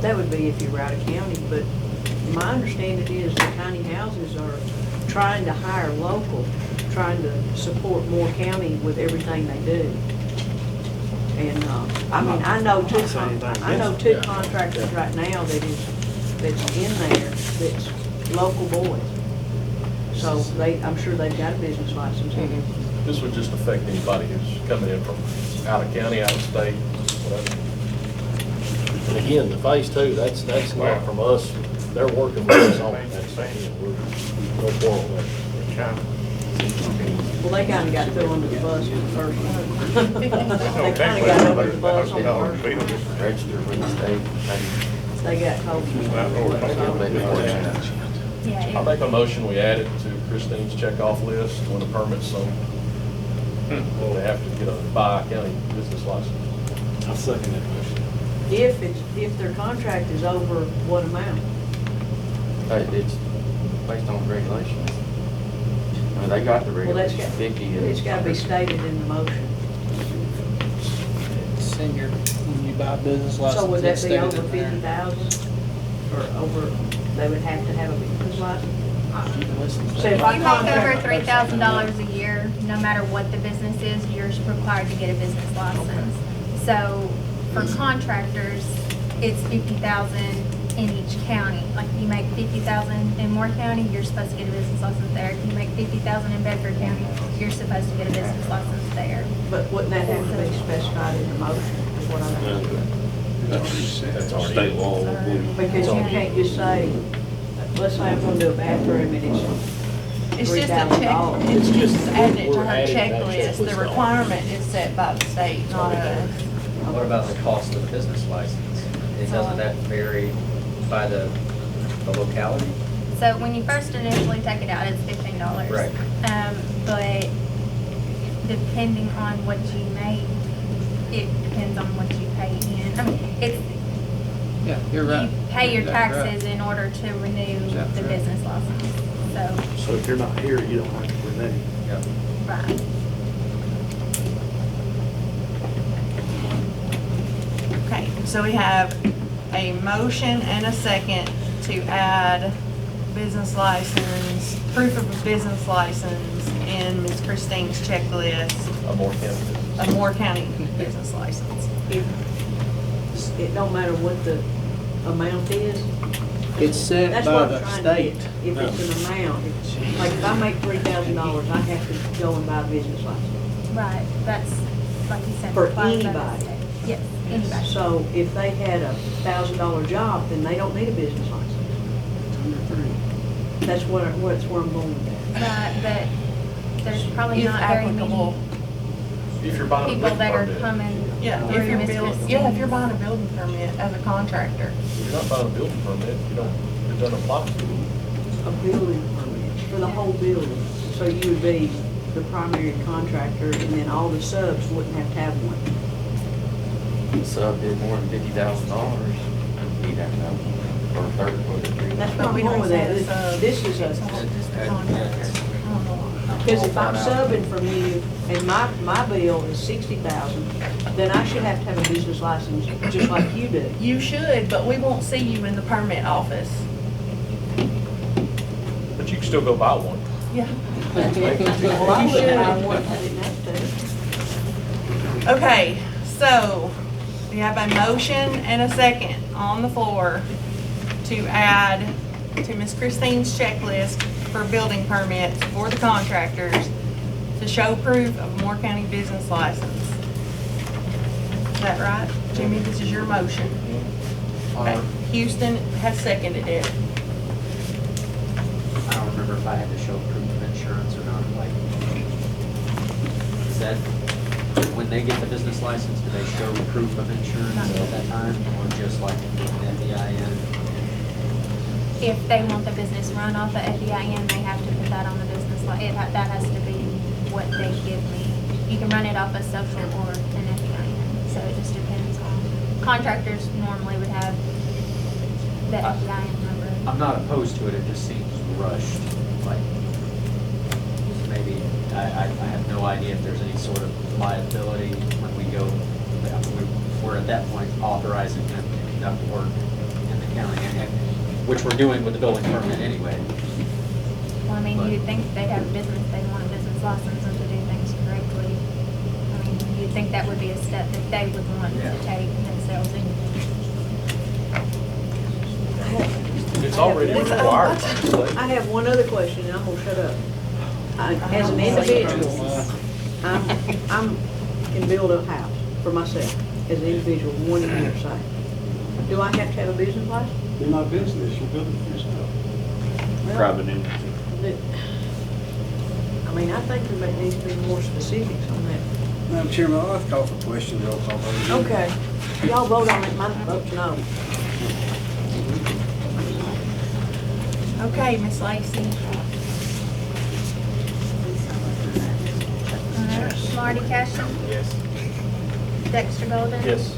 That would be if you were out of county, but my understanding is the tiny houses are trying to hire local, trying to support Moore County with everything they do. And, I mean, I know two contractors right now that's in there, that's local boys. So I'm sure they've got a business license. This would just affect anybody who's coming in from out of county, out of state, whatever. And again, the phase two, that's not from us, they're working with us on it. We're no quarrel with that. Well, they kinda got thrown under the bus with the first one. They kinda got under the bus on the first one. Register with the state. They got told. Yeah, I make a motion, we add it to Christine's checkoff list when the permit's sold. When they have to get a buy a county business license. I'll second that motion. If their contract is over what amount? It's based on regulations. I mean, they got the Well, that's regulations, got, 50 and. it's gotta be stated in the motion. It's in your, when you buy a business license. So would that it's be stated over in there. 50,000? Or over, they would have to have a business license? You can listen to So that. if If I you make over contract- $3,000 a year, no matter what the business is, you're required to get a business license. So for contractors, it's 50,000 in each county. Like if you make 50,000 in Moore County, you're supposed to get a business license there. If you make 50,000 in Bedford County, you're supposed to get a business license there. But wouldn't that have to be specified in the motion, is what I'm asking? That's state law. Because you can't just say, let's say I'm gonna do a bathroom and It's it's just a check, $3,000. it's just adding it to We're her adding that checklist. The checklist on. requirement is set by the state, not us. What about the cost of the business license? Doesn't that vary by the locality? So when you first initially take it out, it's $15. Right. But depending on what you make, it depends on what you pay in. I mean, it's, Yeah, you're right. You pay your Exactly right. taxes in order to renew Exactly the right. business license. So, So if you're not here, you don't have to renew. right. Okay, so we have a motion and a second to add business license, proof of a business license in Ms. Christine's checklist, a Moore County business license. It don't matter what the amount is. It's set That's by what I'm the trying to get. state. If it's an amount, like if I make $3,000, I have to go and buy a business license. Right, that's, like you said. For required by the anybody. state. Yes, anybody. So if they had a $1,000 job, then they don't need a business license. That's where I'm going with that. Right, but there's probably If not very applicable. many If you're buying a people building that are permit. coming Yeah, through if you're Miss building, Christine. yeah, if you're buying a building permit as a contractor. If you're not buying a building permit, it doesn't apply to you. A building permit for the whole building. So you would be the primary contractor and then all the subs wouldn't have to have one. Sub did more than $50,000, he'd have to have one, or 30, or 30. That's But what we I'm going don't with that. say the sub. This is It's a, just the contractor. I don't know. because if I'm subbing from you and my bill is 60,000, then I should have to have a business license just like you do. You should, but we won't see you in the permit office. But you can still go buy one. Yeah. Well, I You wouldn't should. buy one if I didn't have to. Okay, so we have a motion and a second on the floor to add to Ms. Christine's checklist for building permits for the contractors to show proof of Moore County business license. Is that right? Jimmy, this is your motion. Okay, Houston has seconded it. I don't remember if I had to show proof of insurance or not, like, is that, when they get the business license, do they show proof of insurance at that time, or just like an FEIN? If they want the business run off the FEIN, they have to put that on the business that has to be what they give me. You can run it off a social or an FEIN, so it just depends on, contractors normally would have the FEIN number. I'm not opposed to it, it just seems rushed, like, maybe, I have no idea if there's any sort of liability when we go, we're at that point authorizing them to conduct work in the county, which we're doing with the building permit anyway. Well, I mean, you'd think they'd have a business, they'd want a business license and to do things correctly. I mean, you'd think that would be a step that they would want to take themselves in. It's already required. I have one other question, and I'm gonna shut up. As an individual, can build a house for myself, as an individual, 1 year, say. Do I have to have a business license? You're not business, you're building for yourself. Private entity. I mean, I think there needs to be more specifics on that. Madam Chairman, I'll have to call for question, roll call vote. Okay. Y'all vote on it, my vote's no. Okay, Ms. Lacy. Marty Cashin, Yes. Dexter Golden. Yes.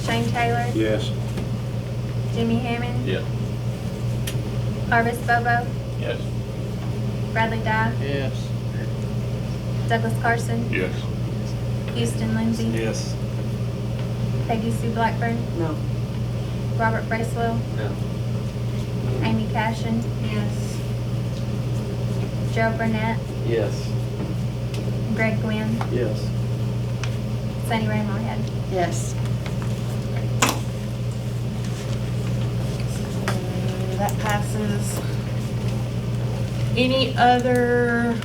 Shane Taylor, Yes. Jimmy Hammond, Yeah. Arvis Bobo, Yes. Bradley Dye, Yes. Douglas Carson, Yes. Houston Lindsay, Yes. Peggy Sue Blackburn, No. Robert Bracewell, No. Amy Cashin, Yes. Joe Burnett, Yes. Greg Gwynn, Yes. Sunny Ray Moorhead. Yes. That passes. Any other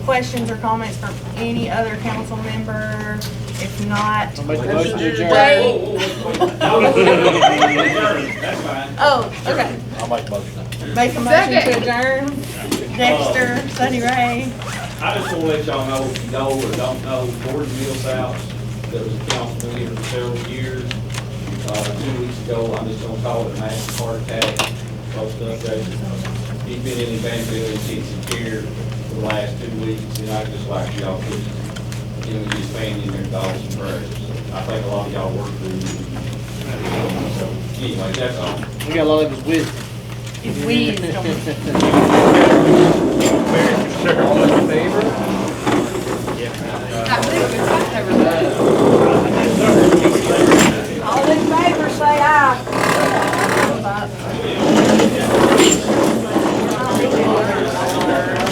questions or comments from any other council member? If not, I'll make a motion to adjourn. wait. That's fine. Oh, okay. I'll make a motion. Make a motion to adjourn. Dexter, Sunny Ray. I just want to let y'all know, if you know or don't know, Gordon Millshouse, that was a councilman here for several years. 2 weeks ago, I'm just gonna call it a massive heart attack. Most updates. He's been in Evangeline intensive care for the last 2 weeks, and I'd just like y'all to, his family and their thoughts and prayers. I think a lot of y'all work through. So anyway, that's all. We got a lot of his wisdom. His wisdom.